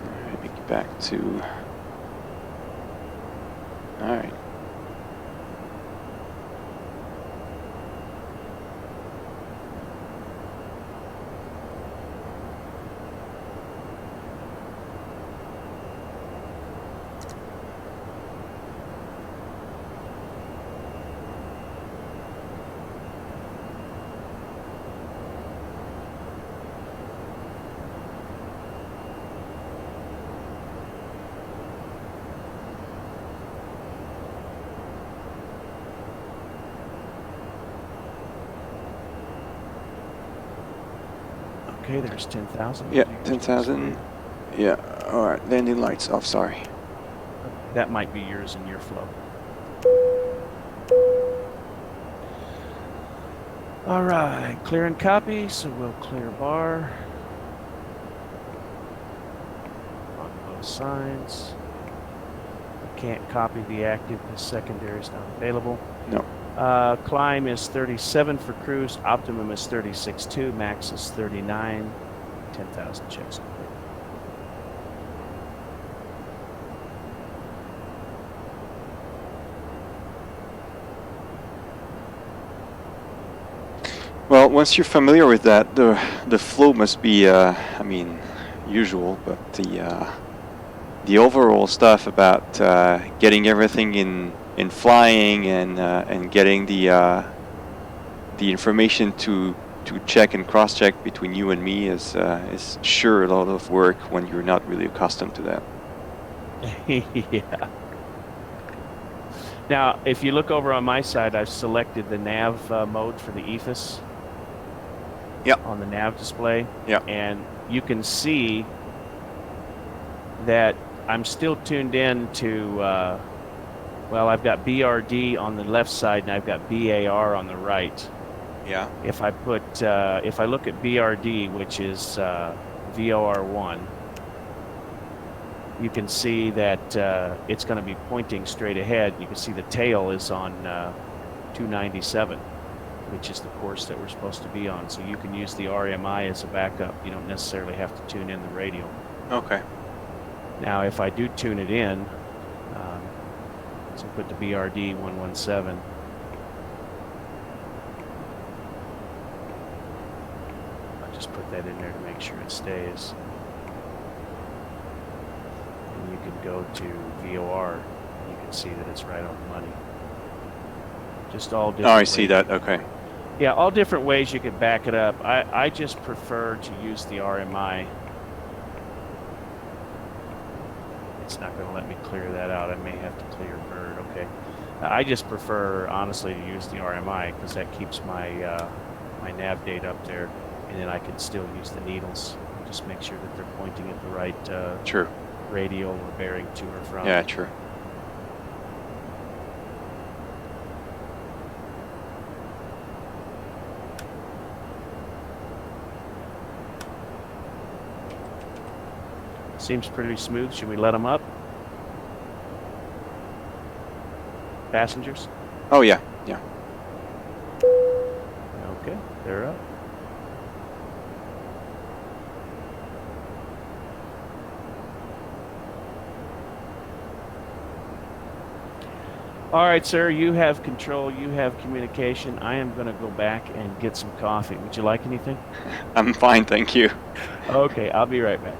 All right, make it back to... All right. Okay, there's 10,000. Yeah, 10,000. Yeah, all right, landing lights off, sorry. That might be yours in your flow. All right, clear and copy, so we'll clear bar on both sides. We can't copy the active because secondary is not available. No. Climb is 37 for cruise, optimum is 36.2, max is 39, 10,000 checks complete. Well, Well, once you're familiar with that, the flow must be, I mean, usual, but the overall stuff about getting everything in flying and getting the information to check and cross-check between you and me is sure a lot of work when you're not really accustomed to that. Yeah. Now, if you look over on my side, I've selected the nav mode for the EFIS. Yep. On the nav display. Yep. And you can see that I'm still tuned in to, well, I've got BRD on the left side and I've got BAR on the right. Yeah. If I put, if I look at BRD, which is VOR1, you can see that it's going to be pointing straight ahead. You can see the tail is on 297, which is the course that we're supposed to be on. So you can use the RMI as a backup. You don't necessarily have to tune in the radio. Okay. Now, if I do tune it in, so put the BRD 117. I'll just put that in there to make sure it stays. And you can go to VOR, and you can see that it's right on the money. Just all different Oh, I ways. see that. Okay. Yeah, all different ways you could back it up. I just prefer to use the RMI. It's not going to let me clear that out. I may have to clear bird. Okay. I just prefer, honestly, to use the RMI because that keeps my my nav data up there, and then I can still use the needles. Just make sure that they're pointing at the right True. radial or bearing to or from. Yeah, true. Seems pretty smooth. Should we let them up? Passengers? Oh, yeah. Yeah. Okay, they're up. All right, sir, you have control, you have communication. I am going to go back and get some coffee. Would you like anything? I'm fine, thank you. Okay, I'll be right back.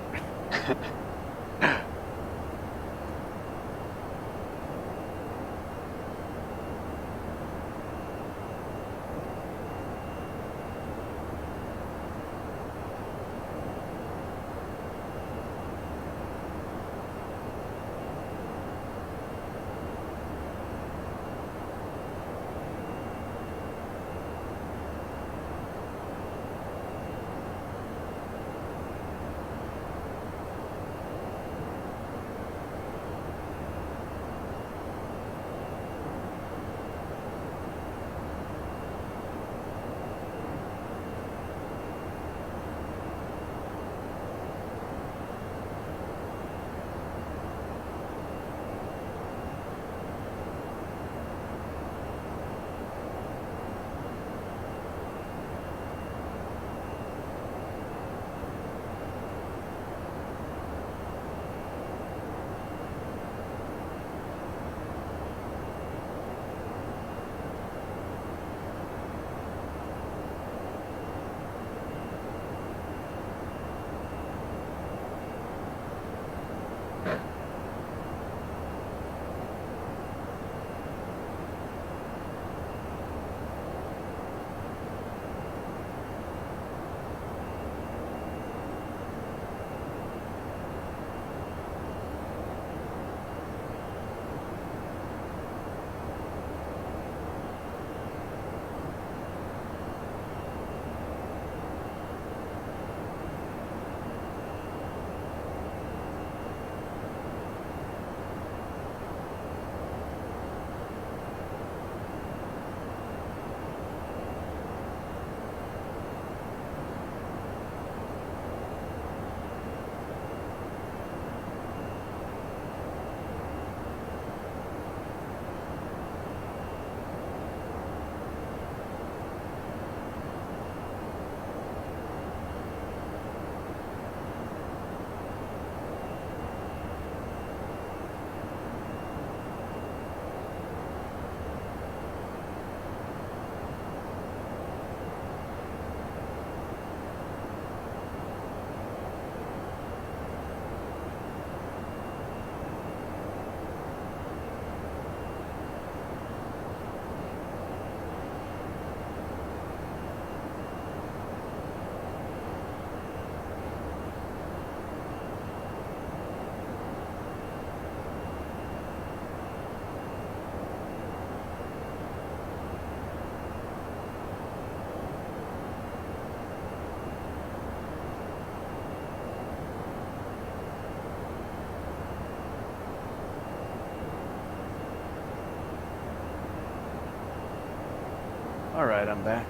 right, I'm back.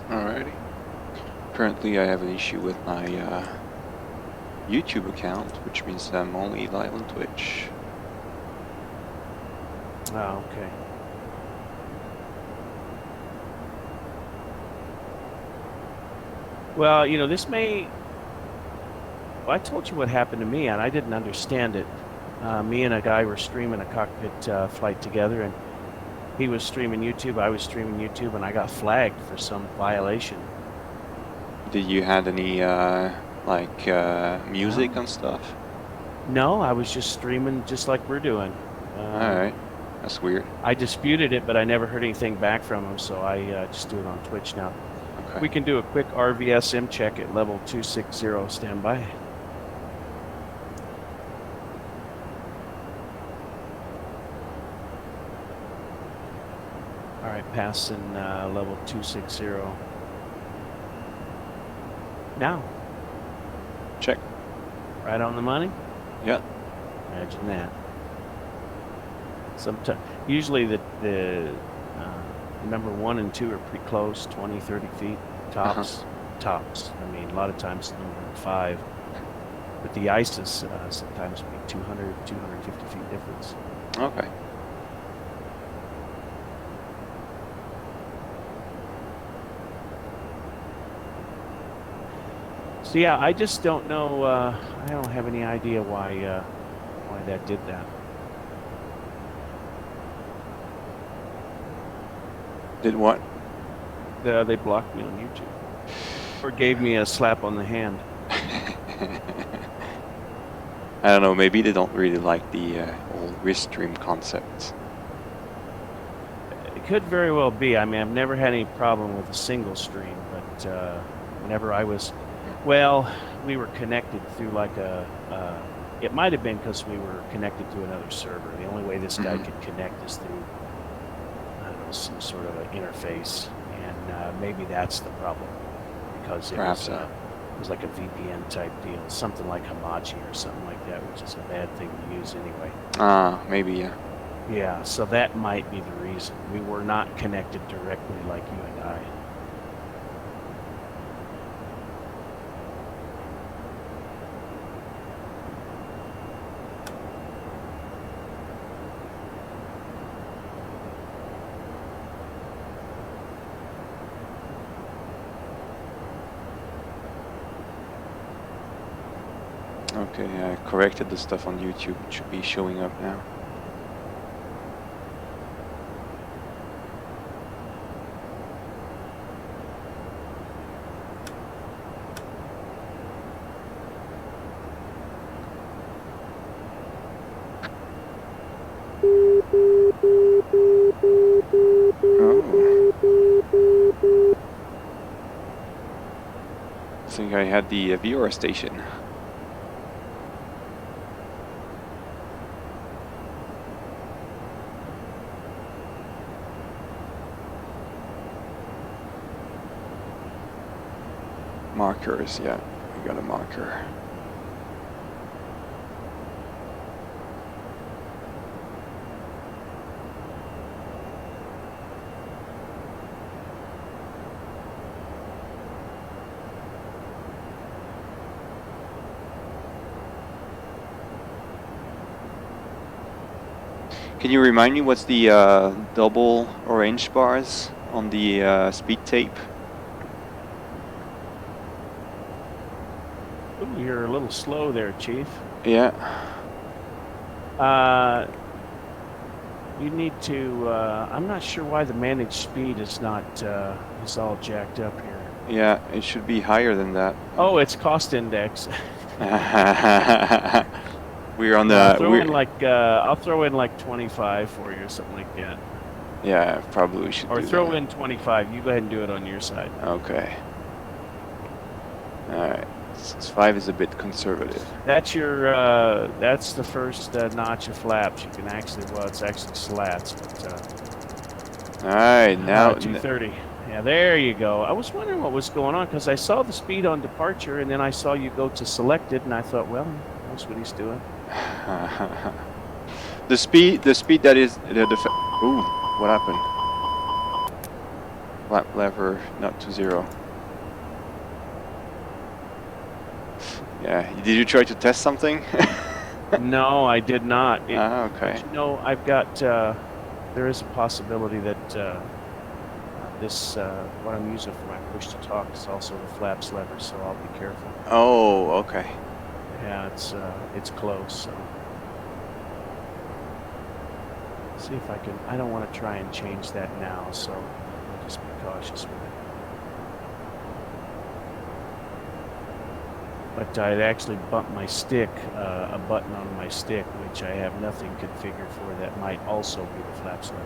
Alrighty. Currently, I have an issue with my YouTube account, which means I'm only live on Twitch. Oh, okay. Well, you know, this may... Well, I told you what happened to me, and I didn't understand it. Me and a guy were streaming a cockpit flight together, and he was streaming YouTube, I was streaming YouTube, and I got flagged for some violation. Did you have any music and stuff? No, I was just streaming just like we're doing. Alright, that's weird. I disputed it, but I never heard anything back from him, so I just do it on Twitch now. Okay. We can do a quick RVSM check at level 260, standby. Alright, passing level 260. Now. Check. Right on the money? Yeah. Imagine that. Sometimes, usually the number 1 and 2 are pretty close, 20, 30 feet tops. Tops. I mean, a lot of times number 5. But the ISIS sometimes be 200, 250 feet difference. Okay. So yeah, I just don't know. I don't have any idea why that did that. Did what? They blocked me on YouTube, or gave me a slap on the hand. I don't know. Maybe they don't really like the old wrist stream concepts. It could very well be. I mean, I've never had any problem with a single stream, but whenever I was, well, we were connected through like it might have been because we were connected to another server. The only way this guy could connect is through, I don't know, some sort of an interface, and maybe that's the problem, because it was like a VPN type deal, something like Hamachi or something like that, which is a bad thing to use anyway. Maybe, yeah. Yeah, so that might be the reason. We were not connected directly like you and I. Okay, I corrected the stuff on YouTube. It should be showing up now. I think I had the viewer station. Markers, yeah, we got a marker. Can you remind me what's the double orange bars on the speed tape? Ooh, you're a little slow there, Chief. Yeah. You need to, I'm not sure why the managed speed is not, is all jacked up here. Yeah, it should be higher than that. Oh, it's cost index. We're on the... I'll throw in like 25 for you or something like that. Yeah, probably we should Or do throw that. in 25. You go ahead and do it on your side. Okay. Alright. 5 is a bit conservative. That's your, that's the first notch of flaps. You can actually, well, it's actually slats, but... Alright, now... 230. Yeah, there you go. I was wondering what was going on, because I saw the speed on departure, and then I saw you go to selected, and I thought, well, that's what he's doing. the speed that is... ooh, what happened? Flap lever not to 0. Yeah, did you try to test something? No, I did not. Okay. But, you know, I've got, there is a possibility that this, what I'm using for my push to talk is also the flaps lever, so I'll be careful. Oh, okay. Yeah, it's close, so. See if I can, I don't want to try and change that now, so I'll just be cautious with it. But I'd actually bumped my stick, a button on my stick, which I have nothing configured for, that might also be the flaps lever.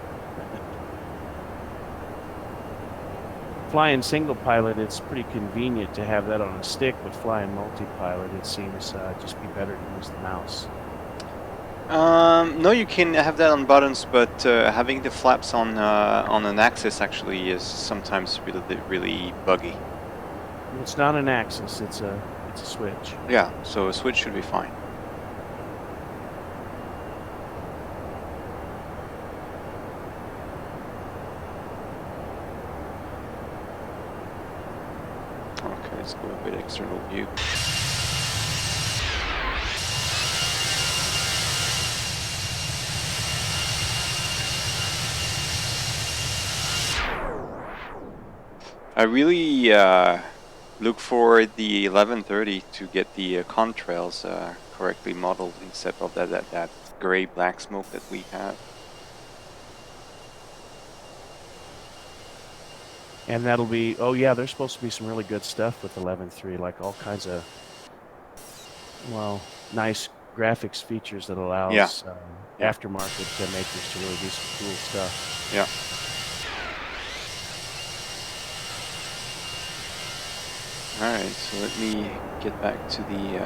Flying single pilot, it's pretty convenient to have that on a stick, but flying multi-pilot, it seems just be better to use the mouse. No, you can have that on buttons, but having the flaps on an axis actually is sometimes really buggy. It's not an axis, it's a switch. Yeah, so a switch should be fine. Okay, let's go a bit external view. I really look for the 1130 to get the contrails correctly modeled instead of that gray-black smoke that we have. And that'll be, oh yeah, there's supposed to be some really good stuff with 11.3, like all kinds of, well, nice graphics features that allows aftermarket makers to really do some cool stuff. Yeah. Alright, so let me get back to the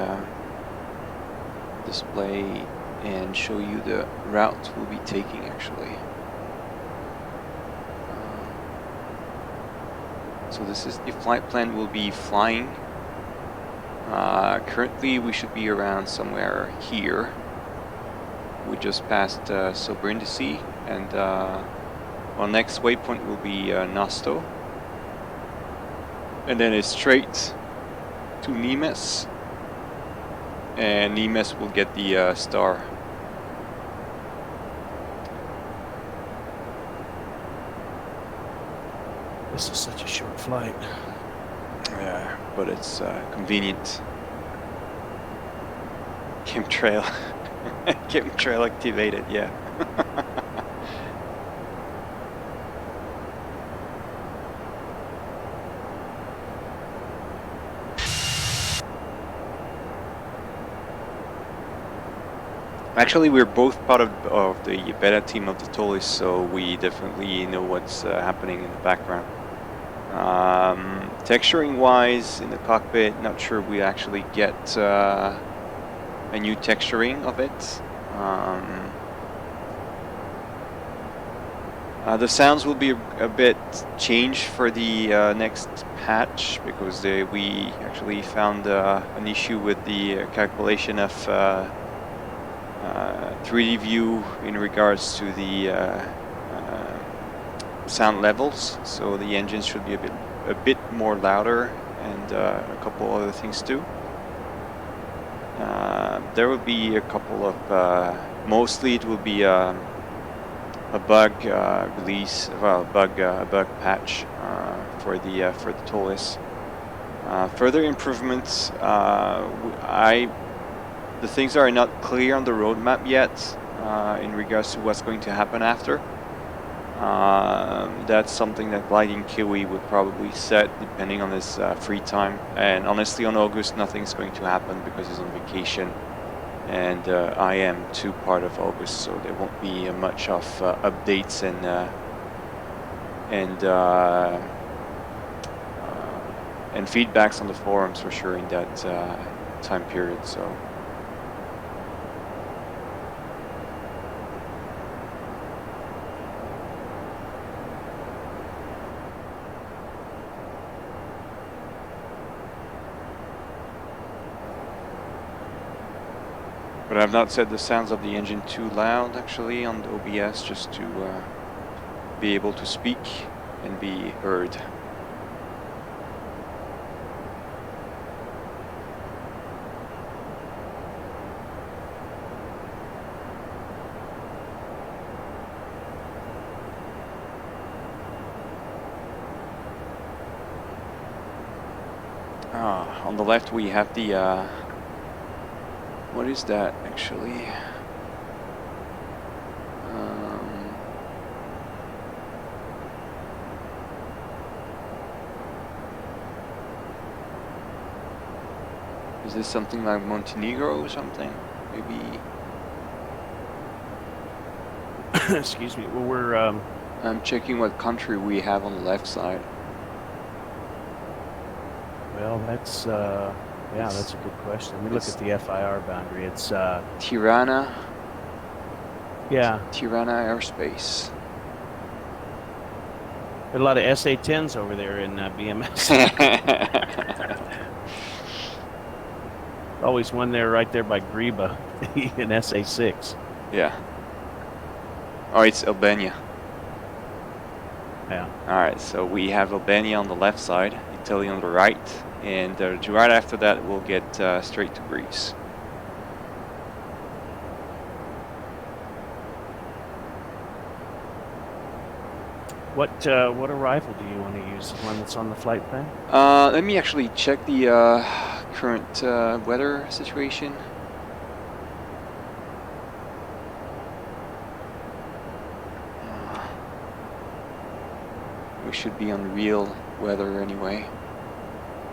display and show you the route we'll be taking actually. So this is the flight plan we'll be flying. Currently we should be around somewhere here. We just passed Sobrindisi, and our next waypoint will be Nosto. And then it's straight to Nimes, and Nimes will get the star. This is such a short flight. Yeah, but it's convenient. Chemtrail. Chemtrail activated, yeah. Actually, we're both part of the beta team of the Toliss, so we definitely know what's happening in the background. Texturing wise, in the cockpit, not sure we actually get a new texturing of it. The sounds will be a bit changed for the next patch, because we actually found an issue with the calculation of 3D view in regards to the sound levels, so the engines should be a bit more louder, and a couple other things too. There will be a couple of mostly it will be a bug release, well, a bug patch for the Toliss. Further improvements, the things are not clear on the roadmap yet in regards to what's going to happen after. That's something that Gliding Kiwi would probably set depending on his free time. And honestly, on August, nothing's going to happen because he's on vacation. And I am too part of August, so there won't be much of updates and feedbacks on the forums for sure in that time period. So. But I've not set the sounds of the engine too loud actually on the OBS, just to be able to speak. and be heard. On the left we have the what is that actually? Is this something like Montenegro or something? Maybe. Excuse me. Well, we're. I'm checking what country we have on the left side. Well, that's yeah, that's a good question. Let me look at the FIR boundary. It's Tirana. Yeah. Tirana airspace. There are a lot of SA-10s over there in BMS. Always one there, right there by Greba in SA-6. Yeah. Oh, it's Albania. Yeah. Alright, so we have Albania on the left side, Italy on the right, and right after that we'll get straight to Greece. What arrival do you want to use? The one that's on the flight plan? Let me actually check the current weather situation. We should be on real weather anyway.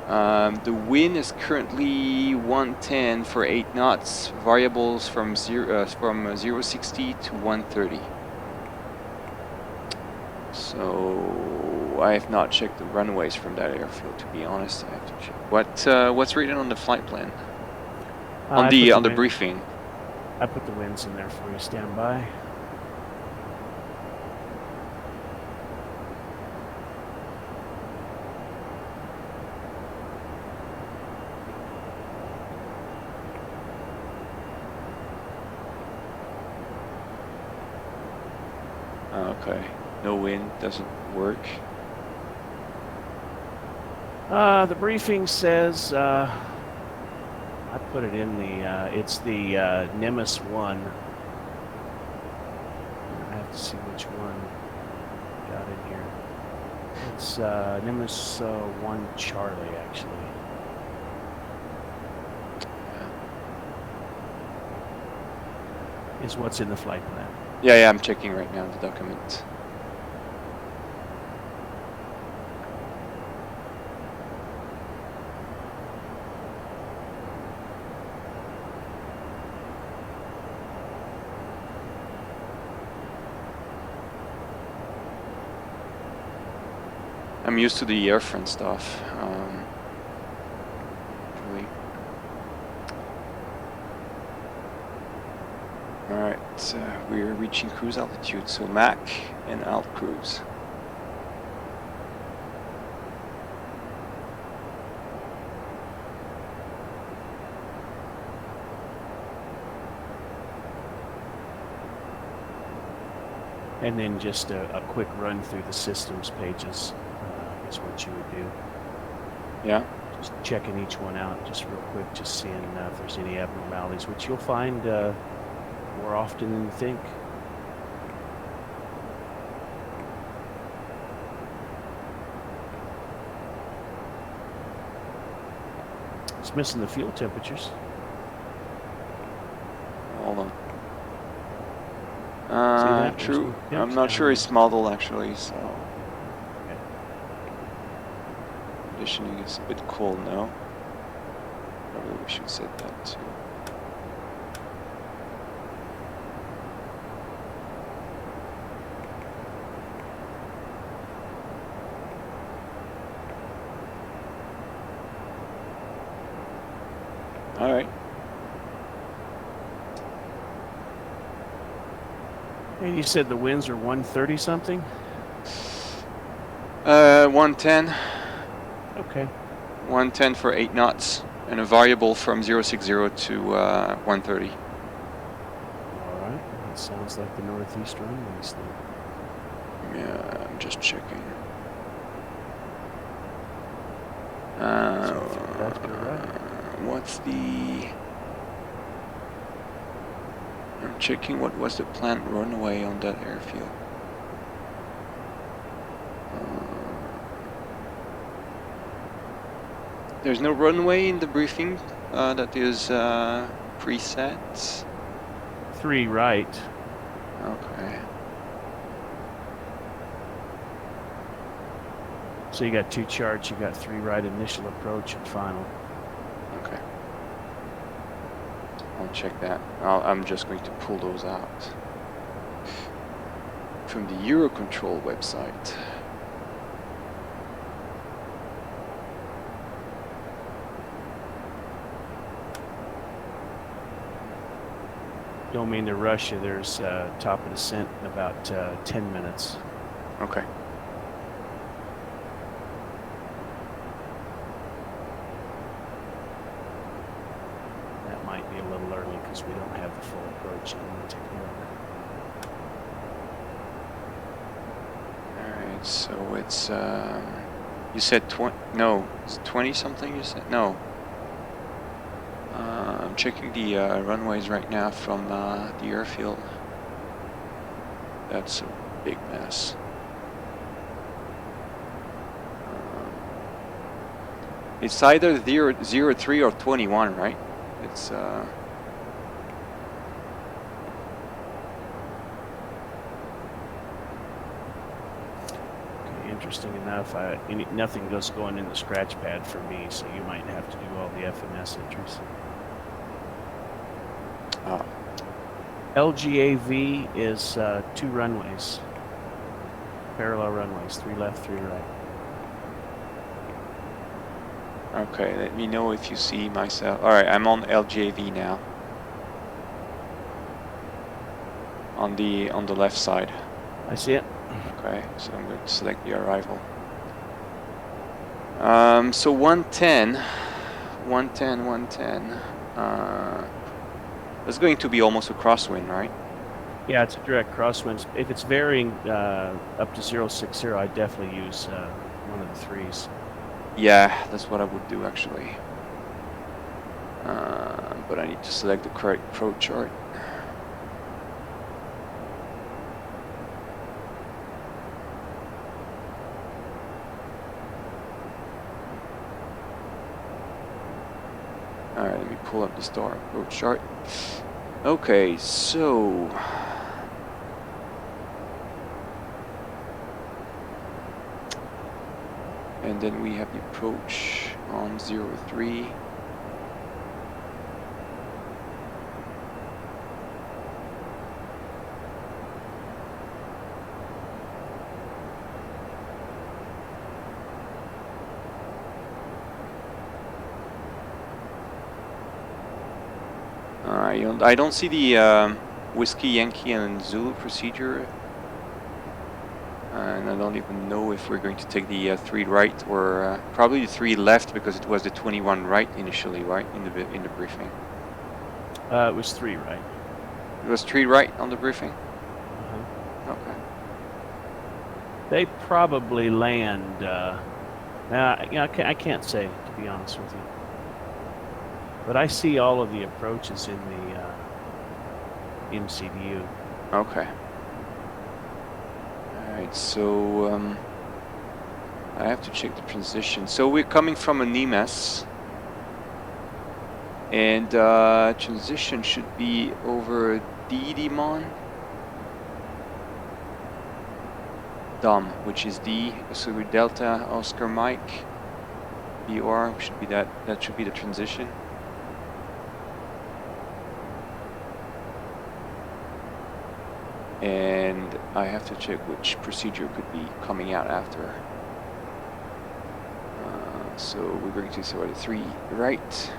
The wind is currently 110 for 8 knots, variables from 060 to 130. So I have not checked the runways from that airfield, to be honest. I have to check. What's written on the flight plan? On the briefing. I put the winds in there for you. Stand by. Okay. No wind doesn't work. The briefing says, I put it in the, it's the Nimbus 1. I have to see which one got in here. It's Nimbus 1 Charlie, actually. Is what's in the flight plan. Yeah, I'm checking right now the document. I'm used to the airfront stuff. Really. Alright, we're reaching cruise altitude, so Mach and alt cruise. And then just a quick run through the systems pages is what you would do. Yeah. Just checking each one out just real quick, just seeing if there's any abnormalities, which you'll find more often than you think. It's missing the fuel temperatures. Hold on. that? True. Yep, I'm not sure it's modeled actually, so. Okay. Conditioning is a bit cold now. Probably we should set that too. All right. And you said the winds are 130 something? 110. Okay. 110 for 8 knots, and a variable from 060 to 130. All right. That sounds like the northeast runways then. Yeah, I'm just checking. Left or right? What's the... I'm checking what was the planned runway on that airfield. There's no runway in the briefing that is preset. 3 right. Okay. So you got 2 charts. You got 3 right initial approach and final. Okay. I'll check that. I'm just going to pull those out from the Eurocontrol website. Don't mean to rush you. There's top of descent in about 10 minutes. Okay. That might be a little early because we don't have the full approach in the technical. Alright, so it's you said 20, no, it's 20 something you said? No. I'm checking the runways right now from the airfield. That's a big mess. It's either 03 or 21, right? It's Interesting enough, nothing goes going in the scratch pad for me, so you might have to do all the FMS entries. oh, LGAV is 2 runways, parallel runways, 3 left, 3 right. okay. Let me know if you see myself. All right, I'm on LGAV now. On the left side. I see it. Okay, so I'm going to select the arrival. So 110. That's going to be almost a crosswind, right? Yeah, it's a direct crosswind. If it's varying up to 060, I definitely use one of the 3s. Yeah, that's what I would do actually. But I need to select the correct approach chart. Alright, let me pull up the star approach chart. Okay, so... and then we have the approach on 03. I don't see the Whiskey, Yankee, and Zulu procedure, and I don't even know if we're going to take the 3 right or probably the 3 left because it was the 21 right initially, right in the briefing. It was 3 right. It was 3 right on the briefing. Okay. They probably land. I can't say, to be honest with you. But I see all of the approaches in the MCDU. Okay. Alright, so I have to check the transition. So we're coming from a NEMES, and transition should be over Didimon Dom, which is D, so with Delta Oscar Mike BR should be that should be the transition. And I have to check which procedure could be coming out after. So we're going to sort of 3 right,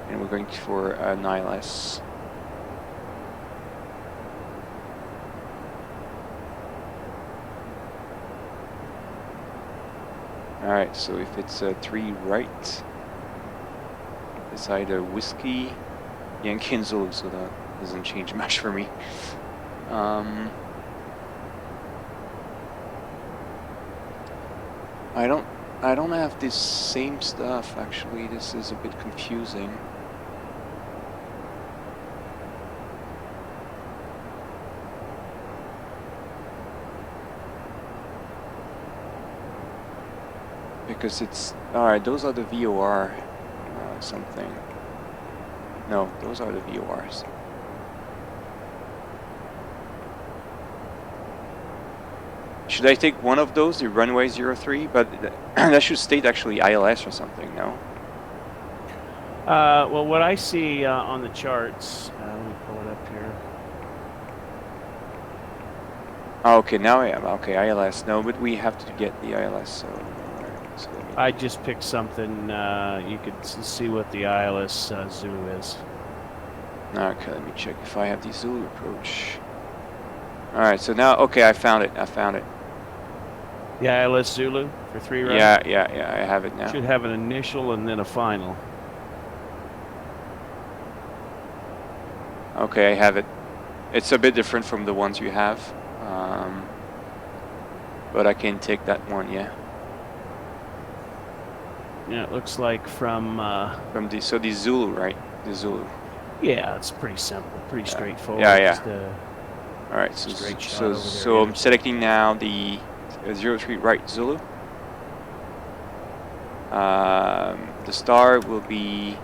and we're going for a 9S. Alright, so if it's 3 right, it's either Whiskey, Yankee, and Zulu, so that doesn't change much for me. I I don't have this same stuff actually. This is a bit confusing. Because it's alright, those are the VOR something. No, those are the VORs. Should I take one of those, the runway 03? But that should state actually ILS or something, no? Well, what I see on the charts, let me pull it up here. Oh, okay, now I am. Okay, ILS. No, but we have to get the ILS, so... Alright, so let me... I just picked something, you could see what the ILS Zulu is. Okay, let me check if I have the Zulu approach. Alright, so now, okay, I found it. The ILS Zulu for 3 rows? Yeah, I have it now. Should have an initial and then a final. Okay, I have it. It's a bit different from the ones you have. But I can take that one, yeah. Yeah, it looks like from the Zulu, right? The Zulu. Yeah, it's pretty simple, pretty straightforward. Yeah. Just a Alright, so straight shot over there, so I'm selecting now the 03 right Zulu. The star will be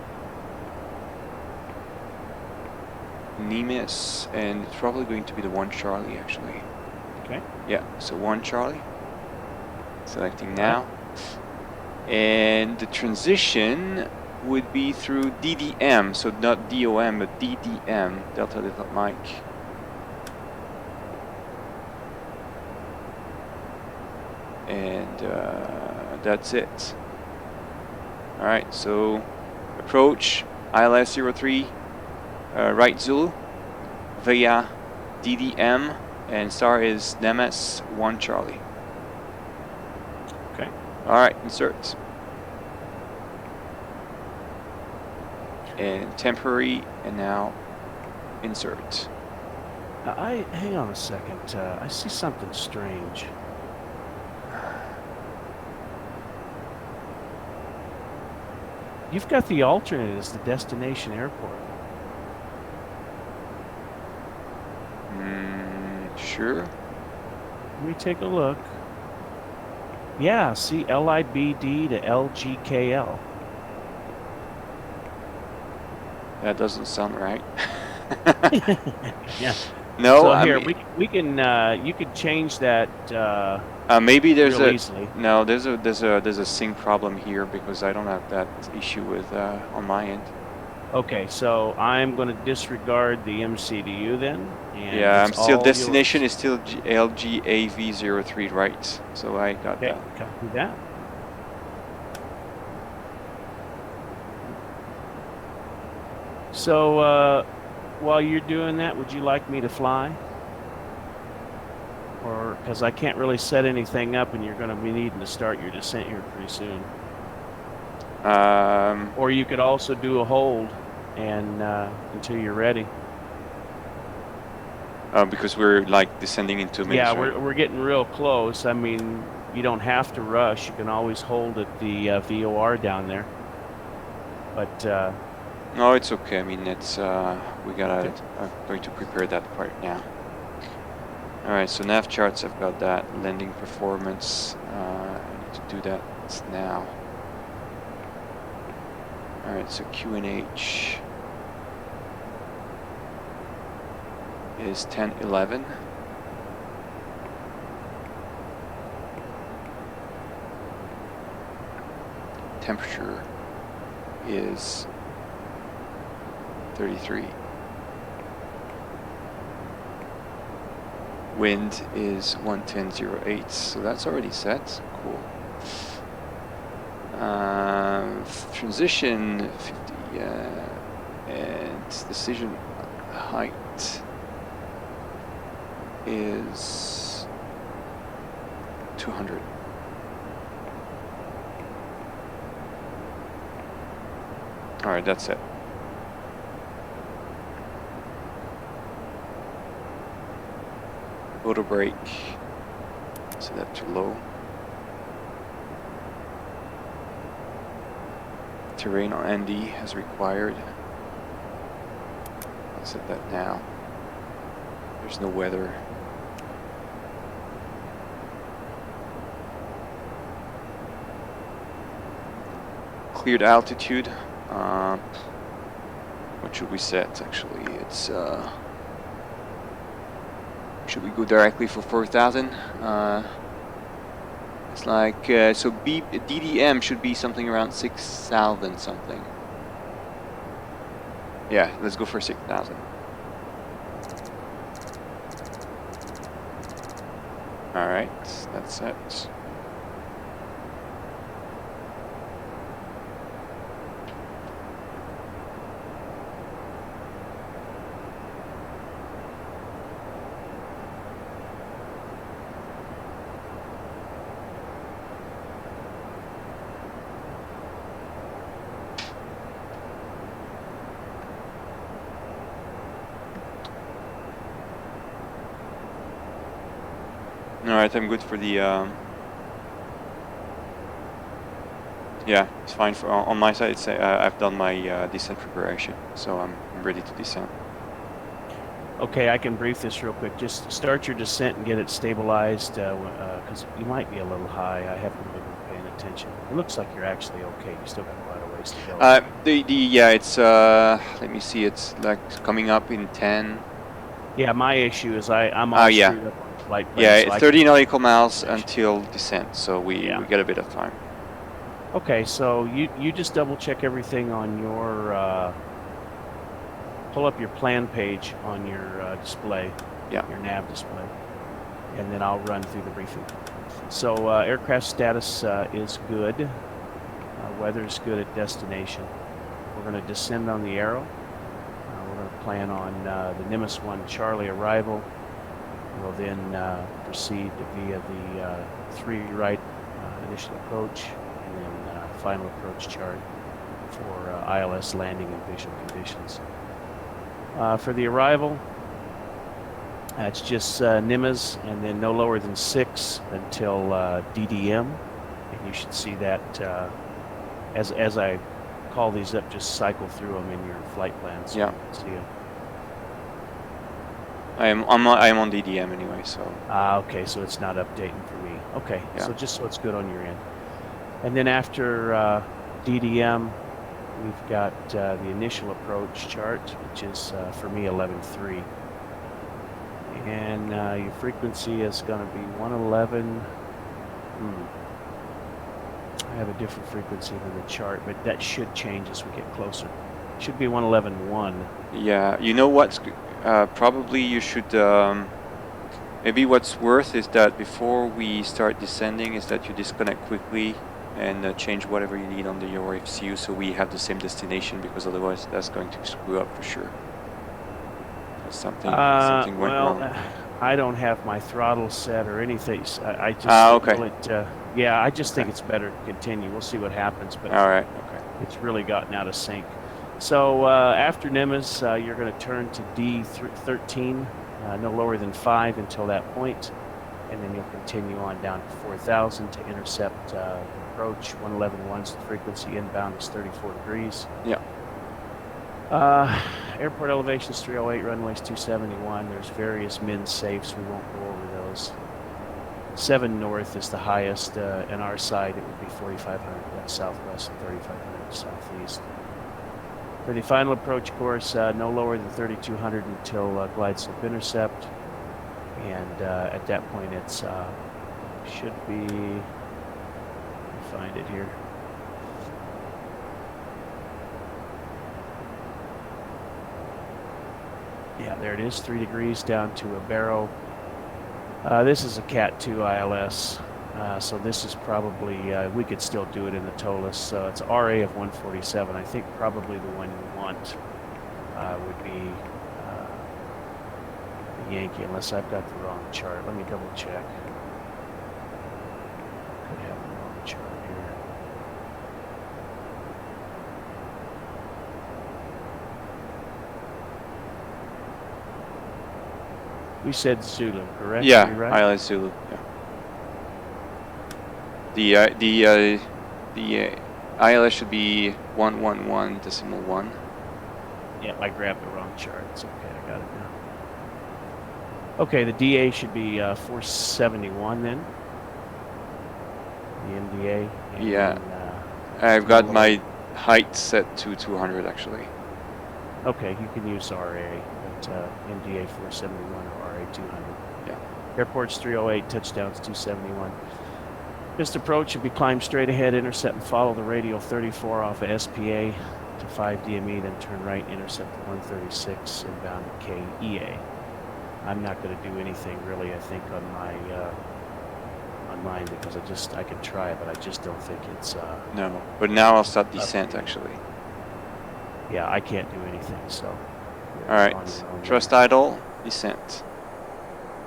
Nemes, and it's probably going to be the 1 Charlie actually. Okay. Yeah, so 1 Charlie. Selecting now. And the transition would be through DDM, so not DOM, but DDM, Delta Delta Mike. And that's it. Alright, so approach ILS 03 right Zulu via DDM, and star is Nemes 1 Charlie. Okay. Alright, insert. And temporary, and now insert. Hang on a second. I see something strange. You've got the alternate as the destination airport. Sure. Let me take a look. Yeah, see LIBD to LGKL. That doesn't sound right. Yeah. No, So I here mean, we can you could change that maybe there's real a easily. no. There's a sync problem here because I don't have that issue with on my end. Okay, so I'm going to disregard the MCDU then. And Yeah, I'm it's still all destination yours. is still LGAV 03 right. So I got Okay, that. copy that. So while you're doing that, would you like me to fly? Or because I can't really set anything up, and you're going to be needing to start your descent here pretty soon. Or you could also do a hold and until you're ready. Because we're like descending into minutes. Yeah, right? we're getting real close. I mean, you don't have to rush. You can always hold at the VOR down there. But No, it's okay. I mean, it's we gotta. Okay. I'm going to prepare that part now. All right, so nav charts. I've got that landing performance. I need to do that now. All right, so QNH is 10:11. Temperature is 33. Wind is 110.08, so that's already set. Cool. Transition 50, and decision height is 200. All right, that's it. Auto brake, set that to low. terrain on ND as required. I'll set that now. There's no weather. Cleared altitude. What should we set? Actually, it's. Should we go directly for 4,000? It's like so. DDM should be something around 6,000 something. Yeah, let's go for 6,000. All right, that's it. Alright, I'm good for the yeah, it's fine for on my side. It's I've done my descent preparation, so I'm ready to descend. Okay, I can brief this real quick. Just start your descent and get it stabilized, because you might be a little high. I haven't really been paying attention. It looks like you're actually okay. You still got a lot of ways to go. Yeah, it's let me see. It's like coming up in 10. Yeah, my issue is I'm all yeah. screwed up on flight plan. Yeah, so it's 30 nautical miles until descent, so we get a bit of time. Okay, so you just double check everything on your pull up your plan page on your display, your nav display, and then I'll run through the briefing. So aircraft status is good. Weather is good at destination. We're going to descend on the Arrow. We're going to plan on the Nimbus 1 Charlie arrival. We'll then proceed via the 3 right initial approach and then final approach chart for ILS landing and visual conditions. For the arrival, it's just NIMAs and then no lower than 6 until DDM. And you should see that as I call these up, just cycle through them in your flight plans. So you can see them. I'm on DDM anyway, so. Okay, so it's not updating for me. Okay, so just so it's good on your end. And then after DDM, we've got the initial approach chart, which is for me 11.3. And your frequency is going to be 111. I have a different frequency than the chart, but that should change as we get closer. It should be 111.1. Yeah, you know what's probably you should maybe what's worth is that before we start descending is that you disconnect quickly and change whatever you need on your FCU so we have the same destination, because otherwise that's going to screw up for sure. Something went wrong. I don't have my throttle set or anything. I just okay. I just think it's better to continue. We'll see what happens, but all right, okay. It's really gotten out of sync. So after Nimbus, you're going to turn to D13, no lower than 5 until that point, and then you'll continue on down to 4,000 to intercept the approach. 111.1's the frequency, inbound is 34 degrees. Yeah. Airport elevations 308, runways 271. There's various min safes. We won't go over those. 7 north is the highest. On our side, it would be 4,500 southwest and 3,500 southeast. For the final approach course, no lower than 3,200 until glide slope intercept. And at that point, it's should be, let me find it here. Yeah, there it is, 3 degrees down to a barrow. This is a Cat 2 ILS, so this is probably, we could still do it in the Toliss. So it's RA of 147. I think probably the one you want would be the Yankee, unless I've got the wrong chart. Let me double check. Could have the wrong chart here. We said Zulu, correct? Yeah, right? ILS Zulu. Yeah. The ILS should be 111.1. Yeah, I grabbed the wrong chart. It's okay, I got it now. Okay, the DA should be 471 then. The MDA. And Yeah. then, I've got my height set to 200 actually. okay, you can use RA, but MDA 471 or RA 200. Yeah. Airport's 308, touchdowns 271. Just approach and be climb straight ahead, intercept and follow the radial 34 off of SPA to 5 DME, then turn right, intercept the 136 inbound to KEA. I'm not going to do anything really, I think, on my on mine because I can try it, but I just don't think it's. No, but now I'll start descent actually. Yeah, I can't do anything. So. All right, thrust idle, descent,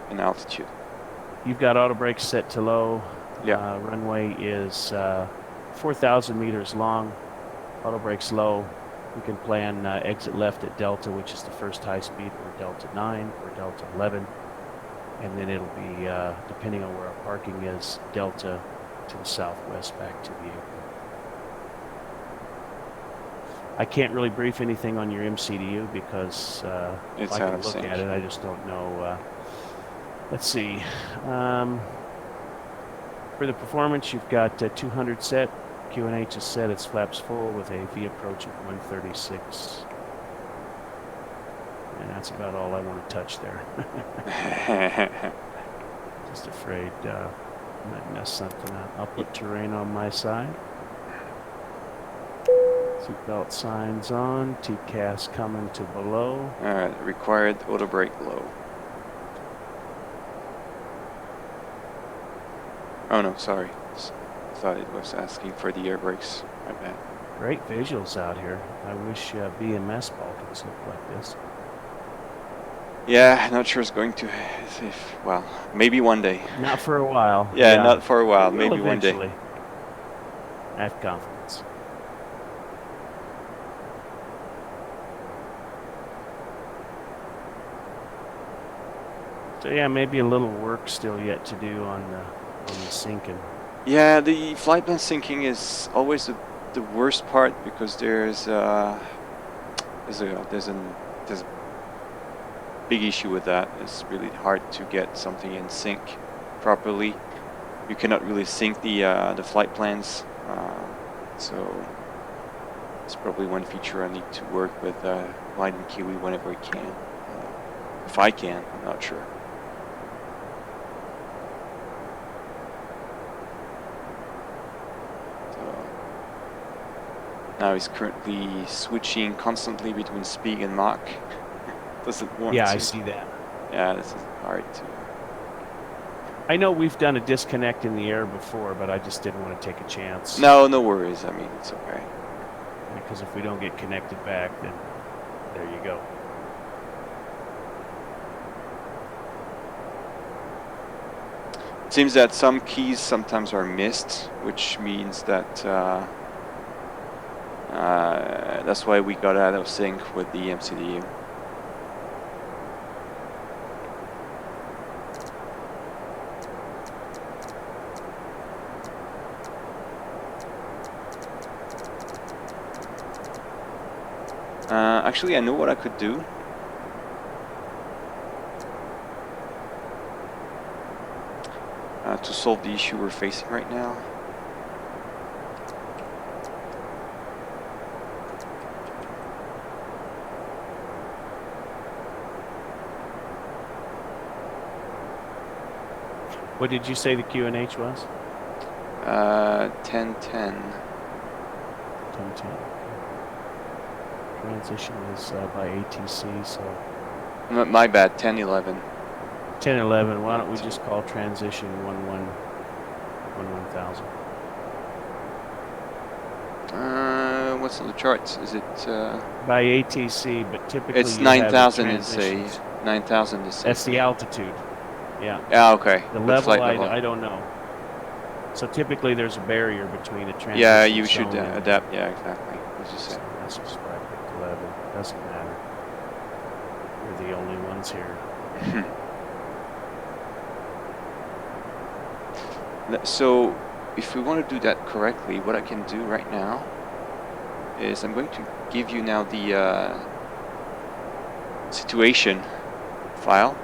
and altitude. You've got auto brakes set to low. Yeah. Runway is 4,000 meters long. Auto brakes low. We can plan exit left at Delta, which is the first high speed, or Delta 9 or Delta 11. And then it'll be, depending on where our parking is, Delta to the southwest back to the airport. I can't really brief anything on your MCDU because It's I out can of look sync. at it. I just don't know. Let's see. For the performance, you've got 200 set. QNH is set. It's flaps full with a V approach of 136. And that's about all I want to touch there. Just afraid I might mess something up. I'll put terrain on my side. Seatbelt signs on. TCAS coming to below. Alright, required auto brake low. Oh no, sorry. I thought it was asking for the air brakes. My bad. Great visuals out here. I wish BMS Balkans looked like this. Yeah, not sure it's going to. Well, maybe one day. Not for a while. Yeah, not for a while. It will Maybe one day. eventually. I have confidence. So yeah, maybe a little work still yet to do on the sinking. Yeah, the flight plan syncing is always the worst part because there's a big issue with that. It's really hard to get something in sync properly. You cannot really sync the flight plans, so it's probably one feature I need to work with Light and Kiwi whenever I can. If I can, I'm not sure. Now he's currently switching constantly between speed and Mach. Doesn't want Yeah, to. I see that. Yeah, this is hard to. I know we've done a disconnect in the air before, but I just didn't want to take a chance. No, no worries. I mean, it's okay. Because if we don't get connected back, then there you go. It seems that some keys sometimes are missed, which means that that's why we got out of sync with the MCDU. Actually, I know what I could do. To solve the issue we're facing right now. What did you say the QNH was? 1010. 1010. Transition is by ATC, so My bad, 1011. 1011. Why don't we just call transition 11,000? What's on the charts? Is it? By ATC, but typically It's you have 9,000. Is transitions. a 9,000 is. That's the altitude. Yeah. Yeah. Okay. The Good level, flight level. I don't know. So typically there's a barrier between a transition. Yeah, you should zone and- adapt. Yeah, exactly. As you So said. that's just why I picked the level. Doesn't matter. We're the only ones here. So if we want to do that correctly, what I can do right now is I'm going to give you now the situation file.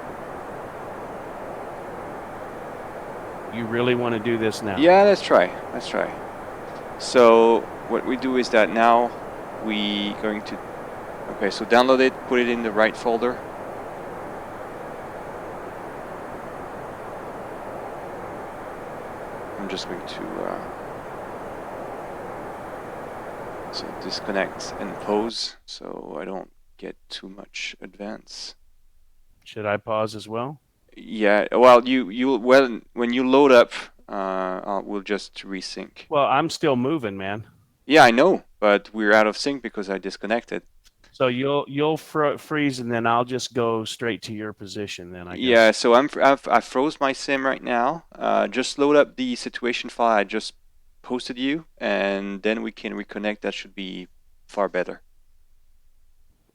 You really want to do this now? Yeah, let's try. Let's try. So what we do is that now we going to, okay, so download it, put it in the right folder. I'm just going to so disconnect and pause so I don't get too much advance. Should I pause as well? Yeah, well, when you load up, we'll just resync. Well, I'm still moving, man. Yeah, I know, but we're out of sync because I disconnected. So you'll freeze, and then I'll just go straight to your position. Then I guess. Yeah, so I froze my sim right now. Just load up the situation file I just posted you, and then we can reconnect. That should be far better.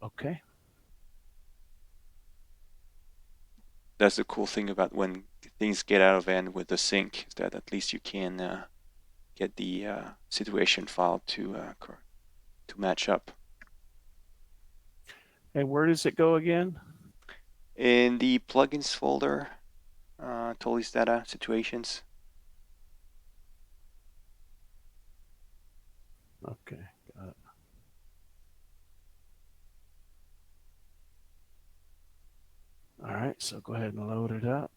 Okay. That's the cool thing about when things get out of hand with the sync, is that at least you can get the situation file to match up. And where does it go again? In the plugins folder, Toliss data situations. Okay, got it. All right, so go ahead and load it up.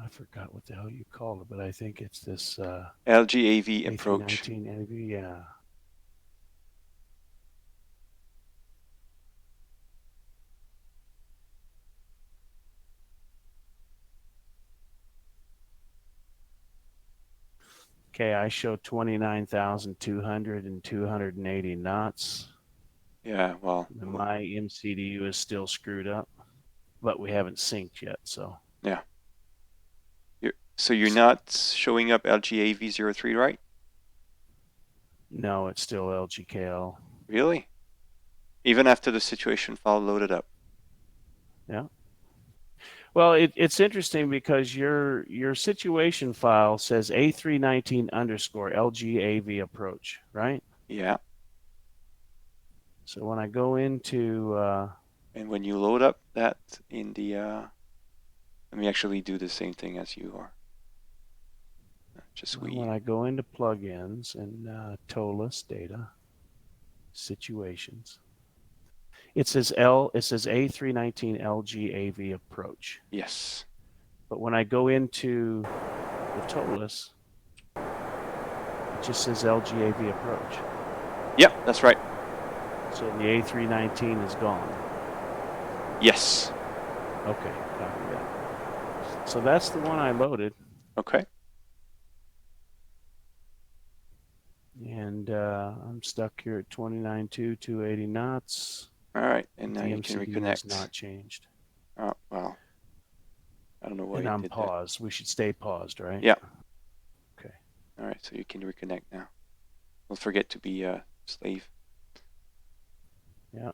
I forgot what the hell you called it, but I think it's this LGAV approach. A319 AV, yeah. Okay, I show 29,200 and 280 knots. Yeah, well. And my MCDU is still screwed up, but we haven't synced yet, so. Yeah. So you're not showing up LGAV03, right? No, it's still LGKL. Really? Even after the situation file loaded up? Yeah. Well, it's interesting because your situation file says A319 underscore LGAV approach, right? Yeah. So when I go into... and when you load up that in the... let me actually do the same thing as you are. When I go into plugins and Toliss data, situations, it says A319 LGAV approach. Yes. But when I go into the Toliss, it just says LGAV approach. Yep, that's right. So the A319 is gone. Yes. Okay, copy that. So that's the one I loaded. Okay. And I'm stuck here at 29.2, 280 knots. All right, and now the you can MCDU reconnect. has not changed. Oh, well. I don't know why and you I'm did paused. We should stay paused, right? Yeah. Okay. All right, so you can reconnect now. Don't forget to be a slave. Yeah.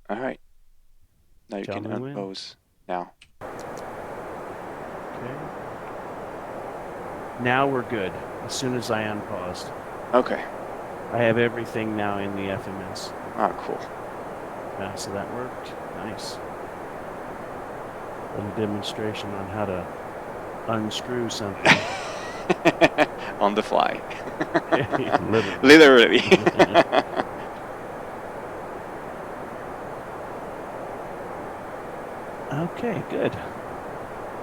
All right. Now you can Gentlemen. unpause now. Okay. Now we're good. As soon as I unpaused. Okay. I have everything now in the FMS. Oh, cool. So that worked. Nice. A little demonstration on how to unscrew something. On the fly. Literally. Literally. Okay, good.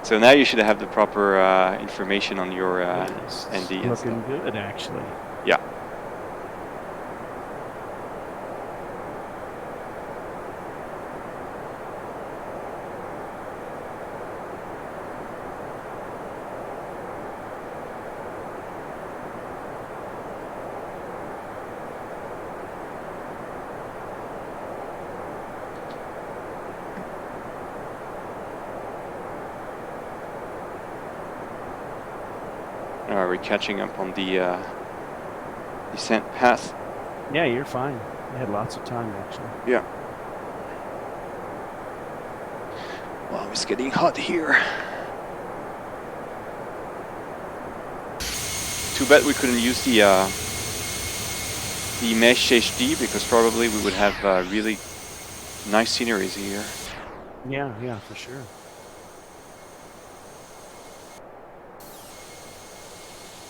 So now you should have the proper information on your It's ND. looking good, actually. Yeah. We're catching up on the descent path. Yeah, you're fine. I had lots of time, actually. Yeah. Well, it's getting hot here. Too bad we couldn't use the Mesh HD, because probably we would have really nice sceneries here. Yeah, for sure.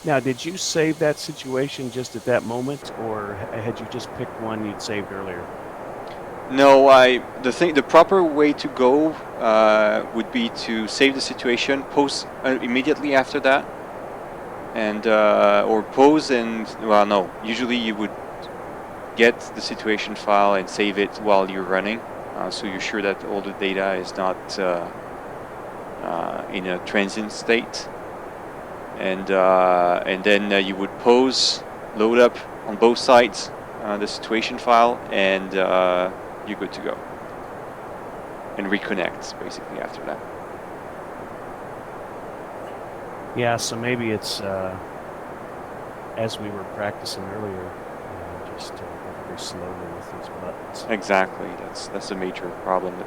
Now, did you save that situation just at that moment, or had you just picked one you'd saved earlier? No, the proper way to go would be to save the situation, pause immediately after that, and or pause and, well, no, usually you would get the situation file and save it while you're running, so you're sure that all the data is not in a transient state, and then you would pause, load up on both sides the situation file, and you're good to go, and reconnect basically after that. Yeah, so maybe it's as we were practicing earlier, just go very slowly with these buttons. Exactly, that's a major problem that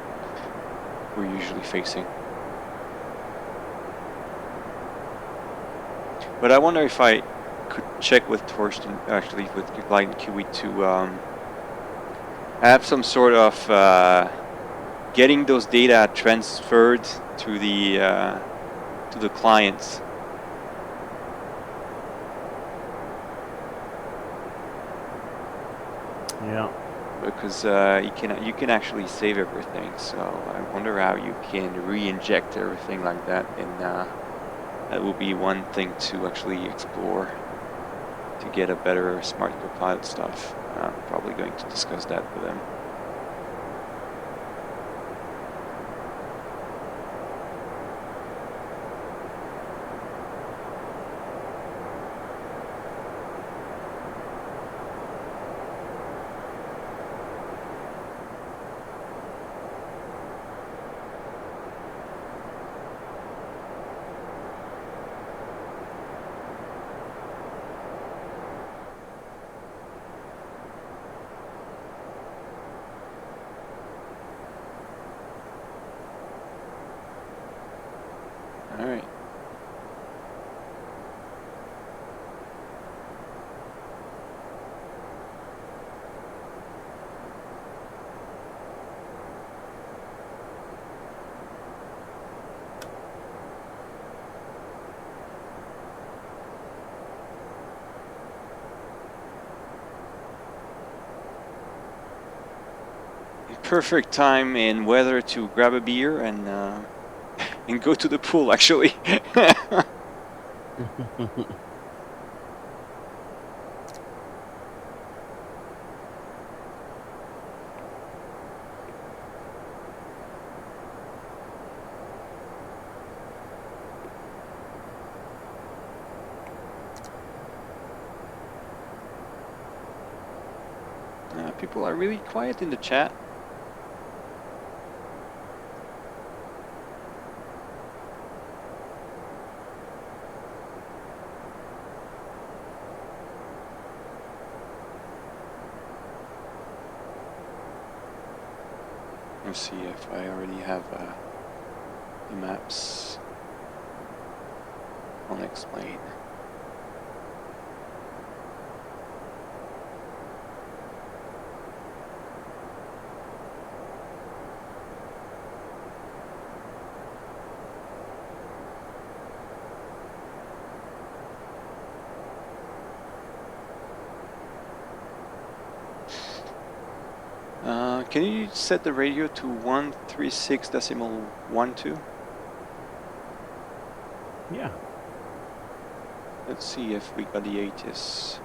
we're usually facing. But I wonder if I could check with Torsten, actually with Glide and Kiwi, to have some sort of getting those data transferred to the clients. Yeah. Because you can actually save everything, so I wonder how you can re-inject everything like that, and that will be one thing to actually explore to get a better Smartcopilot stuff. I'm probably going to discuss that with them. All right. Perfect time and weather to grab a beer and go to the pool, actually. People are really quiet in the chat. Let's see if I already have the maps on Xplane. Can you set the radio to 136.12? Yeah. Let's see if we got the ATIS.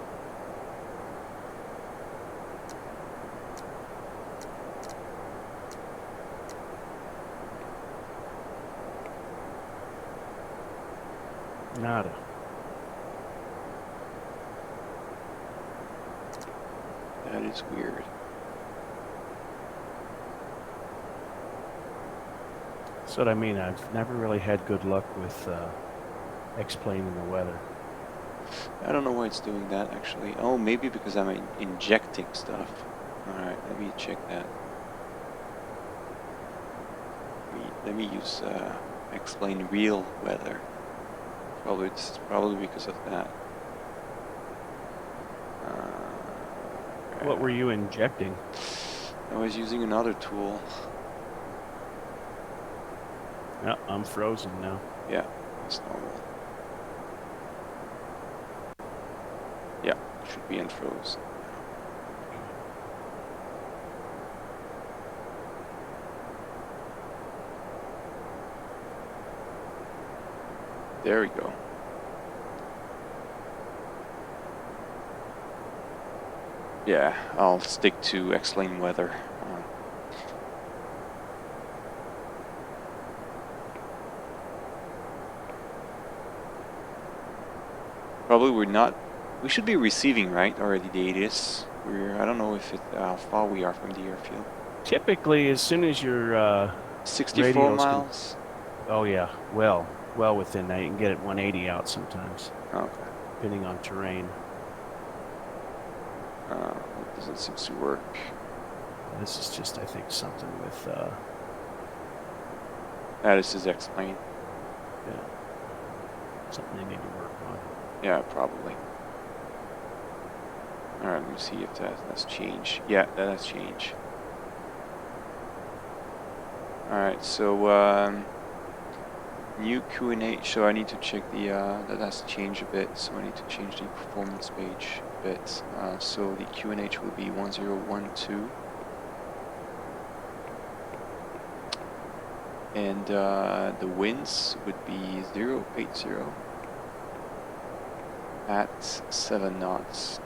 Nada. That is weird. That's what I mean. I've never really had good luck with Xplane in the weather. I don't know why it's doing that actually. Oh, maybe because I'm injecting stuff. Alright, let me check that. Let me use Xplane real weather. This is probably because of that. What were you injecting? I was using another tool. Yeah, I'm frozen now. Yeah, that's normal. Yeah, should be unfroze. There we go. Yeah, I'll stick to Xplane weather. Probably we should be receiving, right, already the ATIS. I don't know if how far we are from the airfield. Typically, as soon as your 64 miles? Oh yeah, well within that. You can get it 180 out sometimes. Okay. Depending on terrain. It doesn't seem to work. This is just, I think, something with... This is Xplane. Yeah. Something they need to work on. Yeah, probably. Alright, let me see if that's changed. Yeah, that has changed. Alright, so new QNH, so I need to check the that has changed a bit, so I need to change the performance page a bit. So the QNH will be 1012. And the winds would be 080 at 7 knots.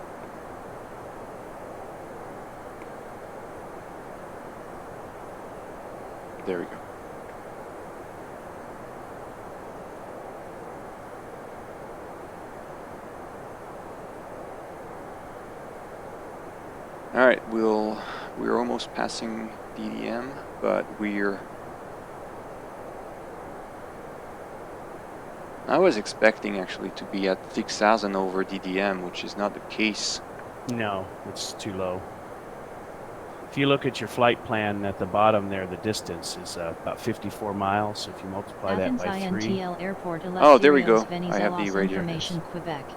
There we go. All right, we're almost passing DDM, but I was expecting actually to be at 6,000 over DDM, which is not the case. No, it's too low. If you look at your flight plan at the bottom there, the distance is about 54 miles. So if you multiply Athens that by 3... INTL Airport, oh, there we go. I have the radio. Information, Quebec.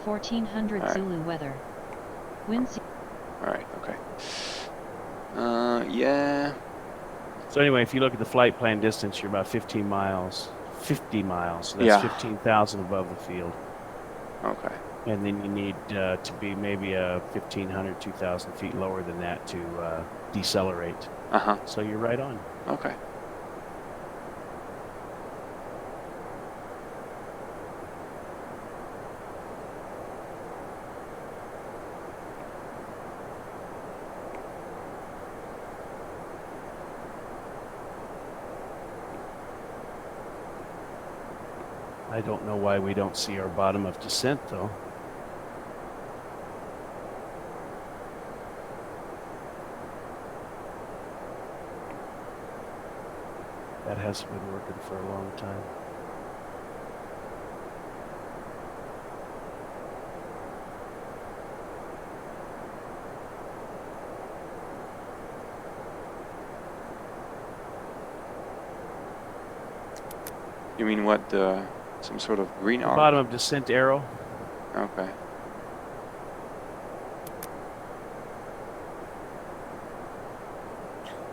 1400 right. Zulu weather. Wind. Alright, okay. Yeah. So anyway, if you look at the flight plan distance, you're about 15 miles. 50 miles. So that's Yeah. 15,000 above the field. Okay. And then you need to be maybe 1,500, 2,000 feet lower than that to decelerate. Uh-huh. So you're right on. Okay. I don't know why we don't see our bottom of descent, though. That hasn't been working for a long time. You mean what, some sort of green arc? Bottom of descent arrow. Okay.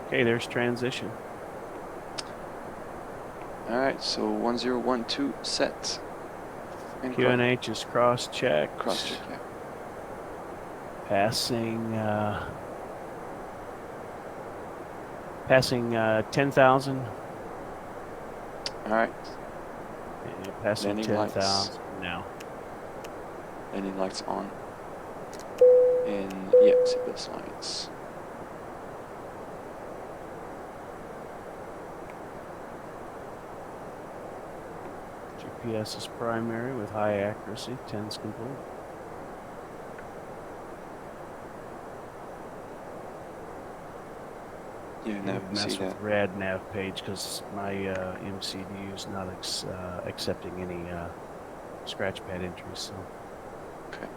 Okay, there's transition. Alright, so 1012 set. And QNH is cross-checked. cross-check, yeah. Passing 10,000. Alright. Yeah, passing Landing 10,000 now. Landing lights on. And yeah, seatbelt lights. GPS is primary with high accuracy, 10's complete. Yeah, I no, would see mess with that. rad nav page because my MCD is not accepting any scratch pad entries. So Okay.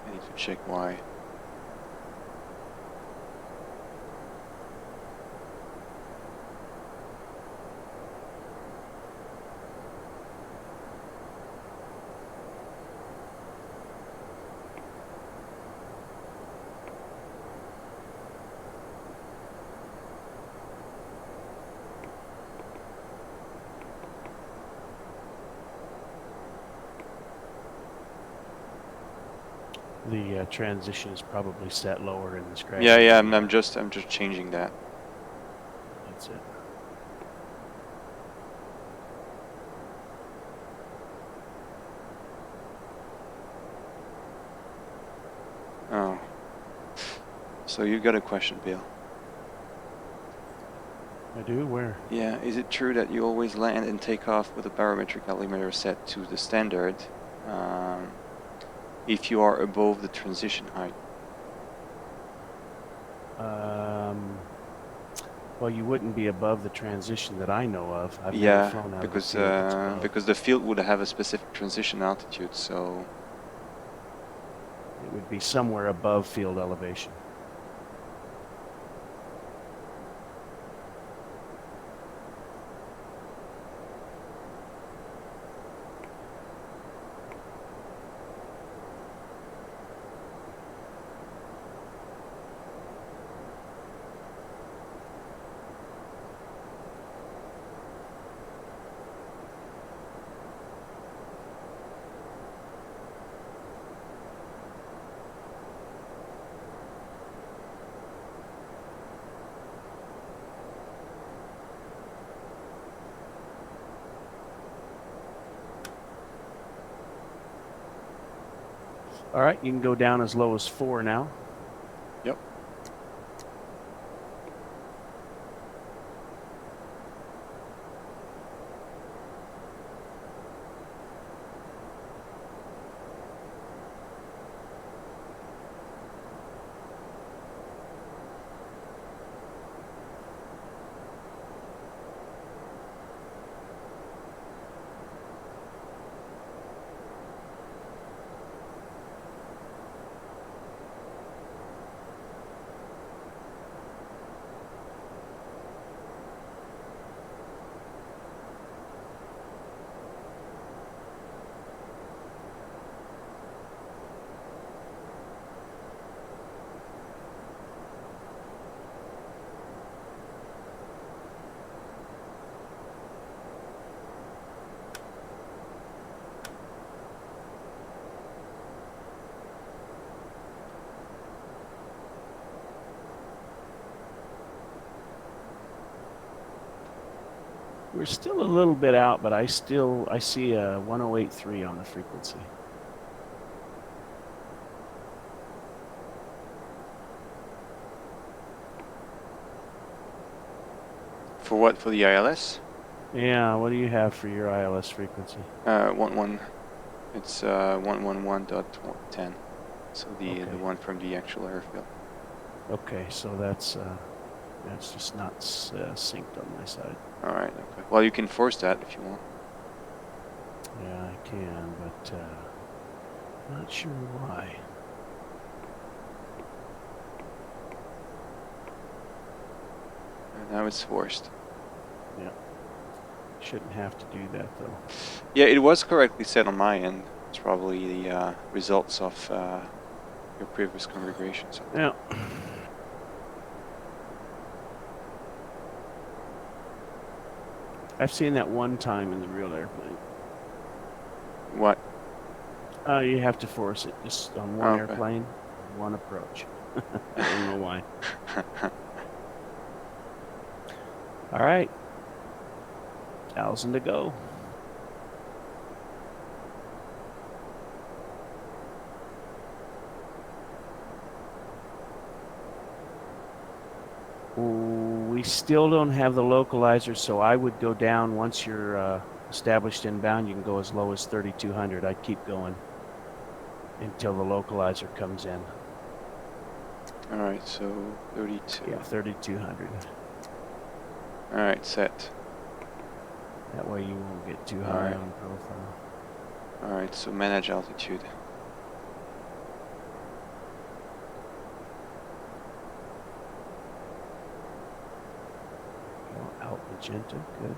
I need to check why. the transition is probably set lower in the scratch. Yeah, yeah. entry. I'm just changing that. That's it. Oh. So you got a question, Bill? I do. Where? Yeah. Is it true that you always land and take off with a barometric altimeter set to the standard? If you are above the transition height. Well, you wouldn't be above the transition that I know of. I've never Yeah, flown out because of the field that's above. because the field would have a specific transition altitude, so It would be somewhere above field elevation. All right, you can go down as low as 4 now. yep. We're still a little bit out, but I see a 1083 on the frequency. For what? For the ILS? Yeah, what do you have for your ILS frequency? 11. It's 111.10. So the Okay. one from the actual airfield. Okay, so that's just not synced on my side. All right. Okay. Well, you can force that if you want. Yeah, I can, but not sure why. And now it's forced. Yeah, shouldn't have to do that though. Yeah, it was correctly set on my end. It's probably the results of your previous configuration. So. Yeah. I've seen that one time in the real airplane. What? You have to force it just on one Okay. airplane, one approach. I don't know why. All right. 1,000 to go. We still don't have the localizer, so I would go down once you're established inbound. You can go as low as 3,200. I'd keep going until the localizer comes in. All right, so 32. Yeah, 3,200. All right, set. That way you won't get too high Alright. on profile. Alright, so manage altitude. Well, out magenta, good.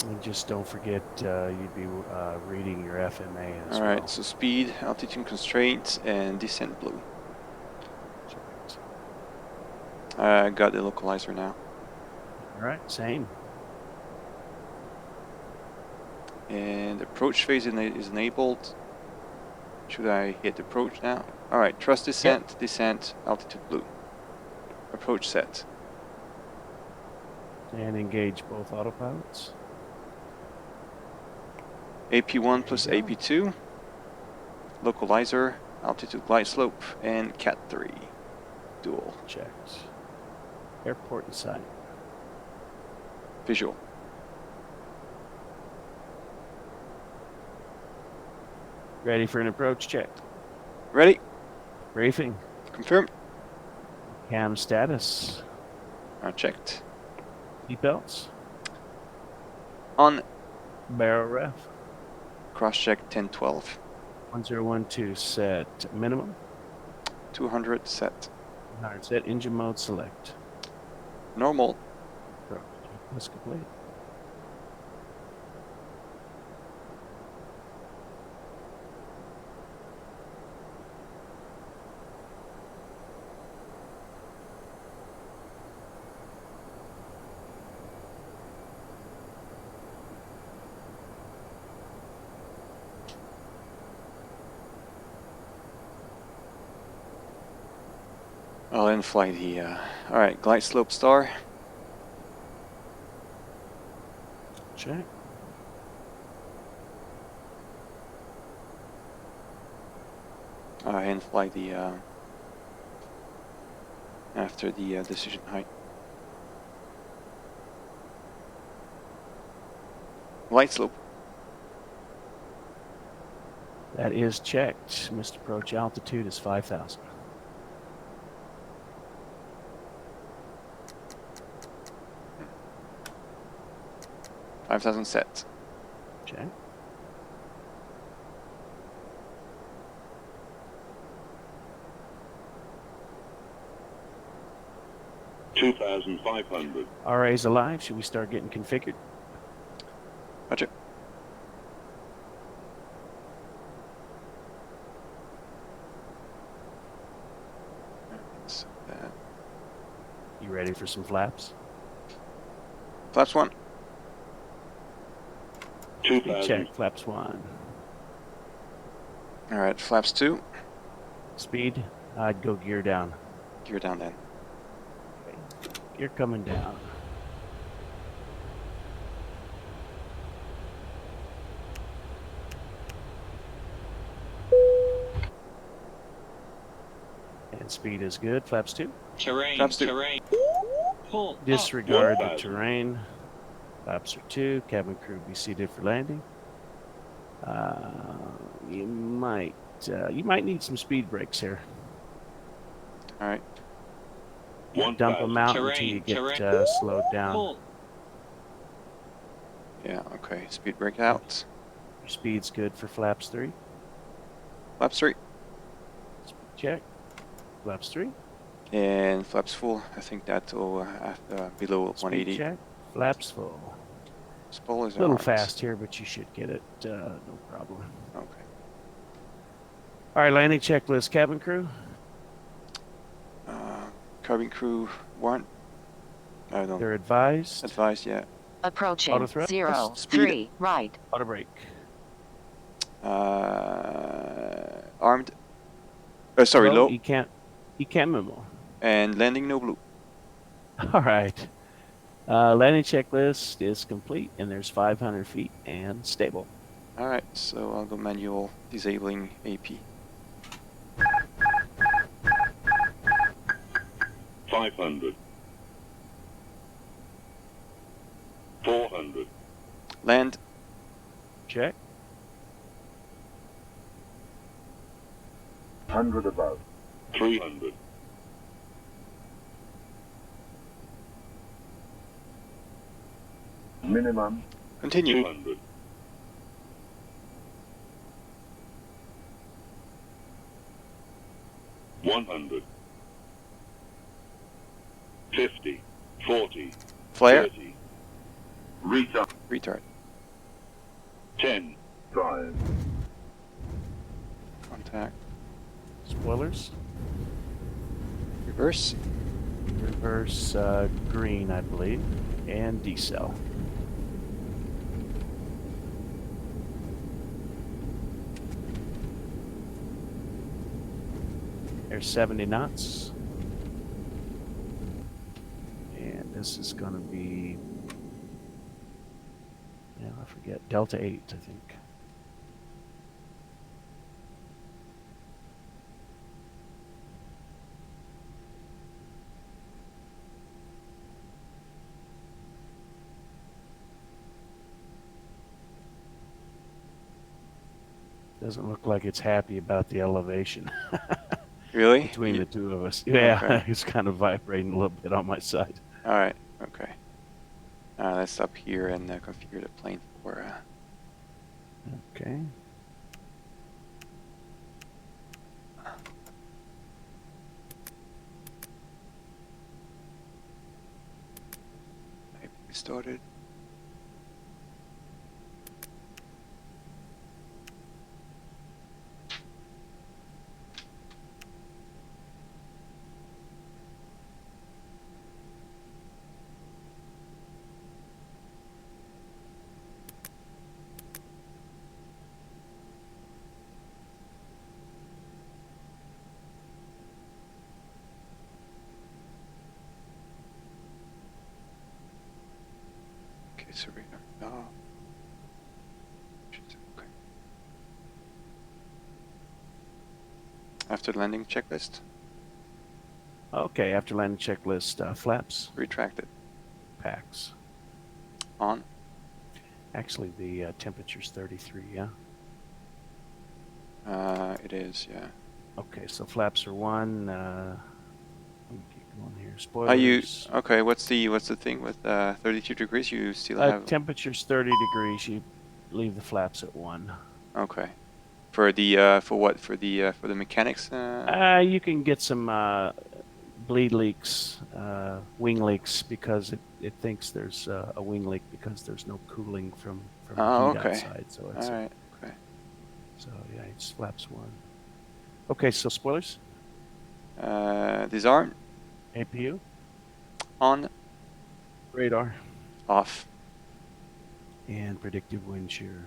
And just don't forget you'd be reading your FMA as Alright, well. so speed, altitude constraints, and descent blue. Checked. I got the localizer now. All right, same. And approach phase is enabled. Should I hit approach now? Alright, trust descent, descent, altitude blue. Approach set. And engage both autopilots. AP1 plus There you go. AP2. Localizer, altitude glide slope, and Cat 3. Dual. Checked. Airport in sight. Visual. Ready for an approach check. Ready? Briefing. Confirmed. Cam status. Checked. Seatbelts. On. Barrel ref. Cross check 1012. 1012 set. Minimum. 200 set. 100 set. Engine mode select. Normal. Approach checklist complete. I'll in fly the. Alright, glide slope star. Check. In fly the. After the decision height. Glide slope. That is checked. Missed approach altitude is 5,000. $5,000 set. Check. $2,500. RA's alive. Should we start getting configured? Roger. So that. You ready for some flaps? Flaps 1. Speed 2,000. check. Flaps 1. Alright, flaps 2. Speed. I'd go gear down. Gear down then. Gear coming down. And speed is good. Flaps 2. Terrain, Flaps 2. terrain. Pull Disregard the 1,000. terrain. Flaps are 2. Cabin crew be seated for landing. You might need some speed brakes here. Alright. Dump them 1,000. out Terrain, until you get terrain. slowed down. Pull. Yeah, okay. Speed brake out. Your speed's good for flaps 3. Flaps 3. Speed check. Flaps 3. And flaps full. I think that will below Speed 180. check. Flaps full. Spoil is A little alright. fast here, but you should get it. No problem. Okay. All right, landing checklist. Cabin crew. Cabin crew 1. I don't know. They're advised. Advised, yeah. Approaching. Auto thrust. 0, Speed. 3, right. Auto brake. Armed. Sorry, Low, low. You can't memo. And landing no blue. All right. Landing checklist is complete, and there's 500 feet and stable. Alright, so I'll go manual disabling AP. 500. 400. Land. Check. 100 above. 300. Minimum. Continue. 200. 100. 50. 40. Flare. 30. Retard. Retard. 10. 5. Contact. Spoilers. Reverse. Reverse green, I believe, and decel. There's 70 knots. And this is going to be, yeah, I forget, Delta 8, I think. Doesn't look like it's happy about the elevation Really? between the two of us. Yeah, Okay. it's kind of vibrating a little bit on my side. All right. Okay. Let's stop here and configure the plane for. Okay. We started. Okay, so we are. Oh. Okay. After landing checklist, Okay, after landing checklist, flaps, retracted. packs. On. Actually, the temperature's 33, yeah? It is, yeah. Okay, so flaps are 1. Let me keep going here. Are you Spoilers. okay? What's the thing with 32 degrees? You still have Temperature's 30 degrees. You leave the flaps at 1. okay. For the for what? For the mechanics? You can get some bleed leaks, wing leaks, because it thinks there's a wing leak because there's no cooling from the Oh, heat okay. outside. So it's All right. Okay. so yeah, it's flaps 1. Okay, so spoilers. Disarm. APU, On. radar, Off. and predictive wind shear.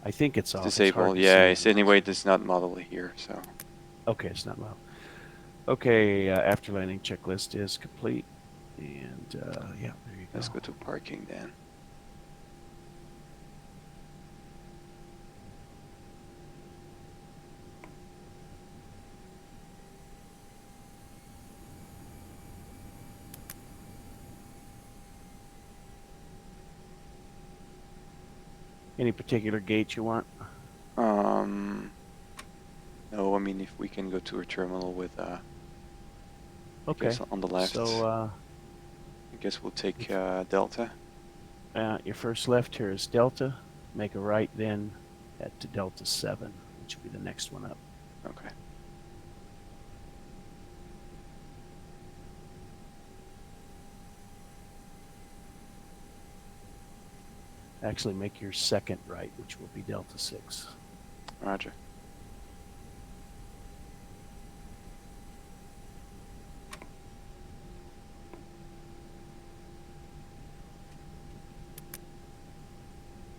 I think it's off. It's Disable. hard to Yeah. see. It's anyway. It does not model it here. So. Okay, it's not loud. Okay, after landing checklist is complete, and yeah, there you go. Let's go to parking then. Any particular gate you want? No, I mean if we can go to a terminal with Okay. guess on the left. So I guess we'll take Delta. your first left here is Delta. Make a right then at to Delta 7, which will be the next one up. Okay. Actually, make your second right, which will be Delta 6. Roger.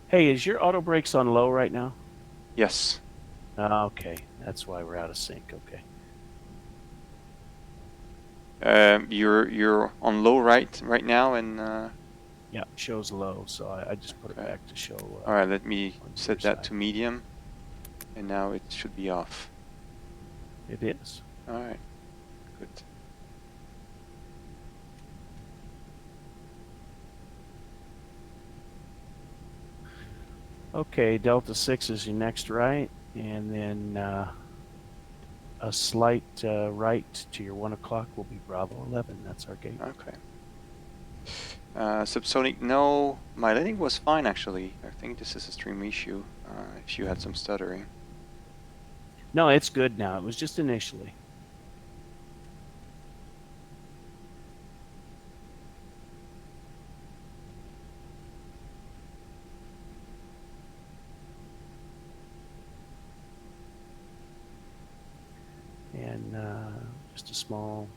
Hey, is your auto brakes on low right now? Yes. Okay, that's why we're out of sync. Okay. You're on low right now, and Yeah, shows low, so I just put it Okay. back to show. all right. Let me on your set that side. to medium, and now it should be off. It is. All right. Good. Okay, Delta 6 is your next right, and then a slight right to your 1 o'clock will be Bravo 11. That's our gate. Okay. Subsonic, no. My landing was fine, actually. I think this is a stream issue, if you had some stuttering. No, it's good now. It was just initially. And just a small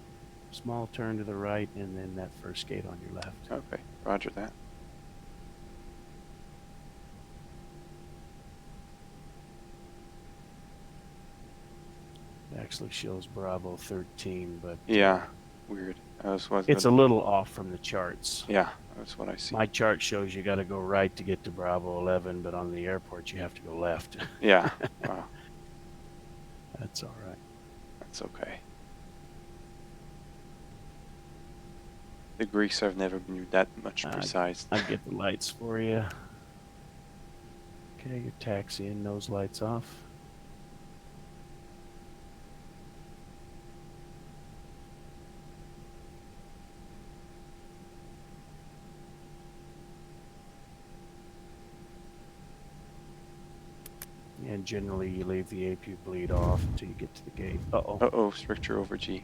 turn to the right, and then that first gate on your left. Okay, roger that. It actually shows Bravo 13, but Yeah, weird. it's a little off from the charts. Yeah, that's what I see. My chart shows you got to go right to get to Bravo 11, but on the airport you have to go left. Yeah, wow. That's all right. That's okay. The Greeks have never been that much precise. I'll get the lights for you. Okay, you're taxiing, nose lights off. And generally you leave the APU bleed off until you get to the gate. Uh-oh. Uh-oh, stricture over G.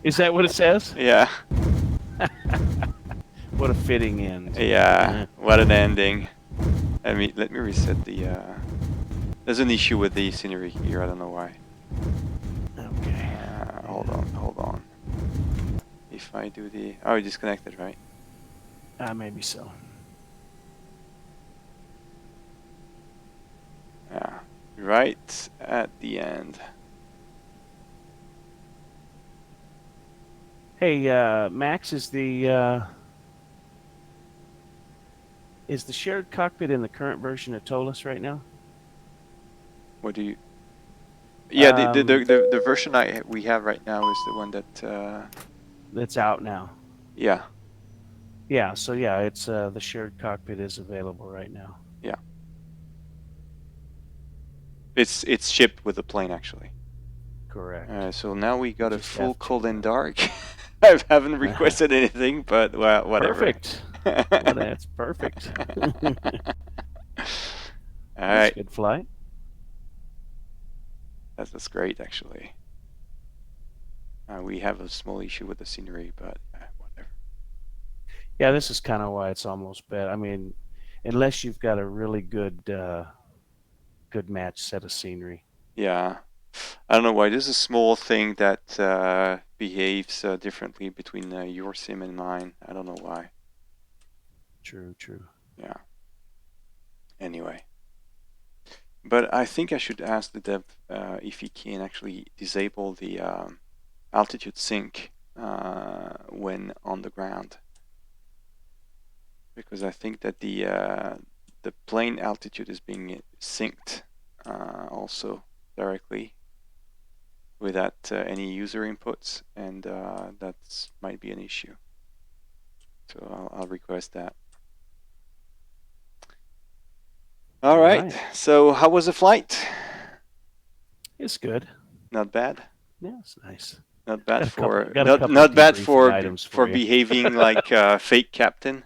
Is that what it says? Yeah. What a fitting end. Yeah, what an ending. Let me reset the... There's an issue with the scenery here, I don't know why. Okay. Hold on. If I do the... Oh, you disconnected, right? Maybe so. Yeah, right at the end. Hey, Max, is the shared cockpit in the current version of Toliss right now? What do you... Yeah, the version we have right now is the one that... That's out now. Yeah. Yeah, so yeah, it's the shared cockpit is available right now. Yeah. It's shipped with the plane, actually. Correct. So now we got a Just full have to- cold and dark. I haven't requested anything, but well, whatever. Perfect. Well, that's perfect. All That's right. good flight. That's great, actually. We have a small issue with the scenery, but whatever. Yeah, this is kind of why it's almost bad. I mean, unless you've got a really good match set of scenery. Yeah. I don't know why. This is a small thing that behaves differently between your sim and mine. I don't know why. True. Yeah. Anyway. But I think I should ask the dev if he can actually disable the altitude sync when on the ground. Because I think that the plane altitude is being synced also directly without any user inputs, and that might be an issue. So I'll request that. All right. So how was the flight? It's good. Not bad. Yeah, it's nice. Not bad for not bad for behaving like a fake captain.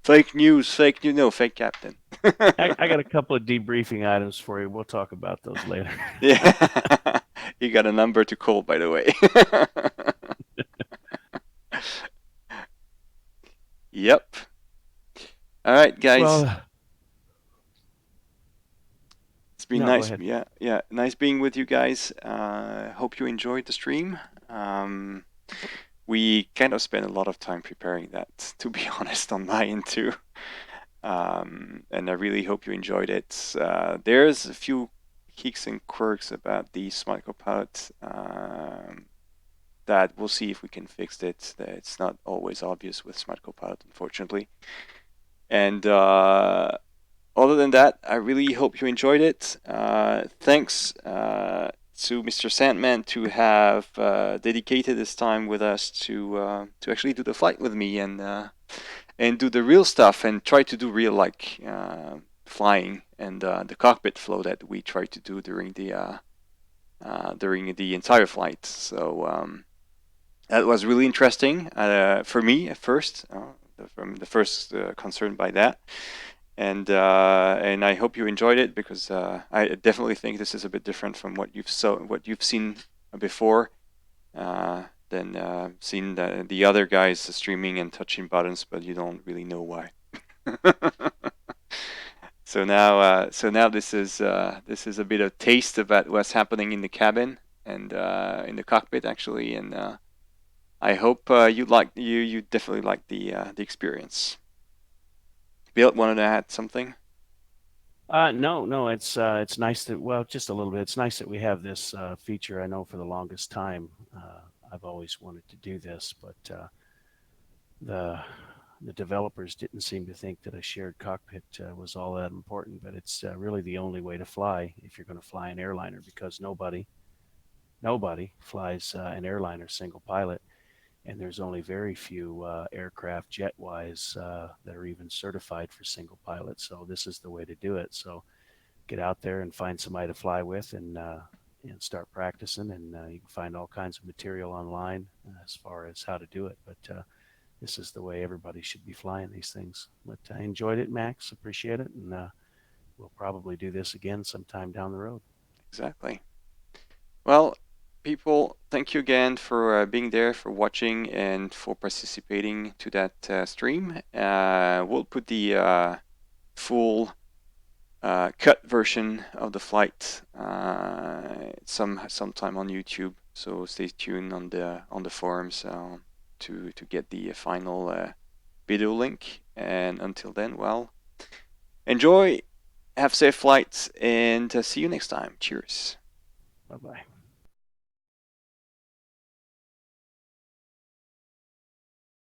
Fake news. No, fake captain. I got a couple of debriefing items for you. We'll talk about those later. Yeah. You got a number to call, by the way. Yep. All right, guys. Well, it's been nice. Yeah, nice being with you guys. Hope you enjoyed the stream. We kind of spent a lot of time preparing that, to be honest, on my end too. And I really hope you enjoyed it. There's a few kicks and quirks about the Smartcopilot that we'll see if we can fix it. It's not always obvious with Smartcopilot, unfortunately. And other than that, I really hope you enjoyed it. Thanks to Mr. Sandman to have dedicated his time with us to actually do the flight with me and do the real stuff and try to do real flying and the cockpit flow that we try to do during the entire flight. So that was really interesting for me at first. From the first concern by that, and I hope you enjoyed it, because I definitely think this is a bit different from what you've seen before. Than seeing the other guys streaming and touching buttons, but you don't really know why. So now this is a bit of taste about what's happening in the cabin and in the cockpit actually, and I hope you definitely like the experience. Bill, wanted to add something? No, it's nice that, well, just a little bit. It's nice that we have this feature. I know for the longest time I've always wanted to do this, but the developers didn't seem to think that a shared cockpit was all that important. But it's really the only way to fly if you're going to fly an airliner, because nobody flies an airliner single pilot. And there's only very few aircraft jet-wise that are even certified for single pilot. So this is the way to do it. So get out there and find somebody to fly with, and start practicing. And you can find all kinds of material online as far as how to do it. But this is the way everybody should be flying these things. But I enjoyed it, Max. Appreciate it. And we'll probably do this again sometime down the road. Exactly. Well, people, thank you again for being there, for watching, and for participating to that stream. We'll put the full cut version of the flight sometime on YouTube. So stay tuned on the forums to get the final video link. And until then, well, enjoy, have safe flights, and see you next time. Cheers. Bye-bye.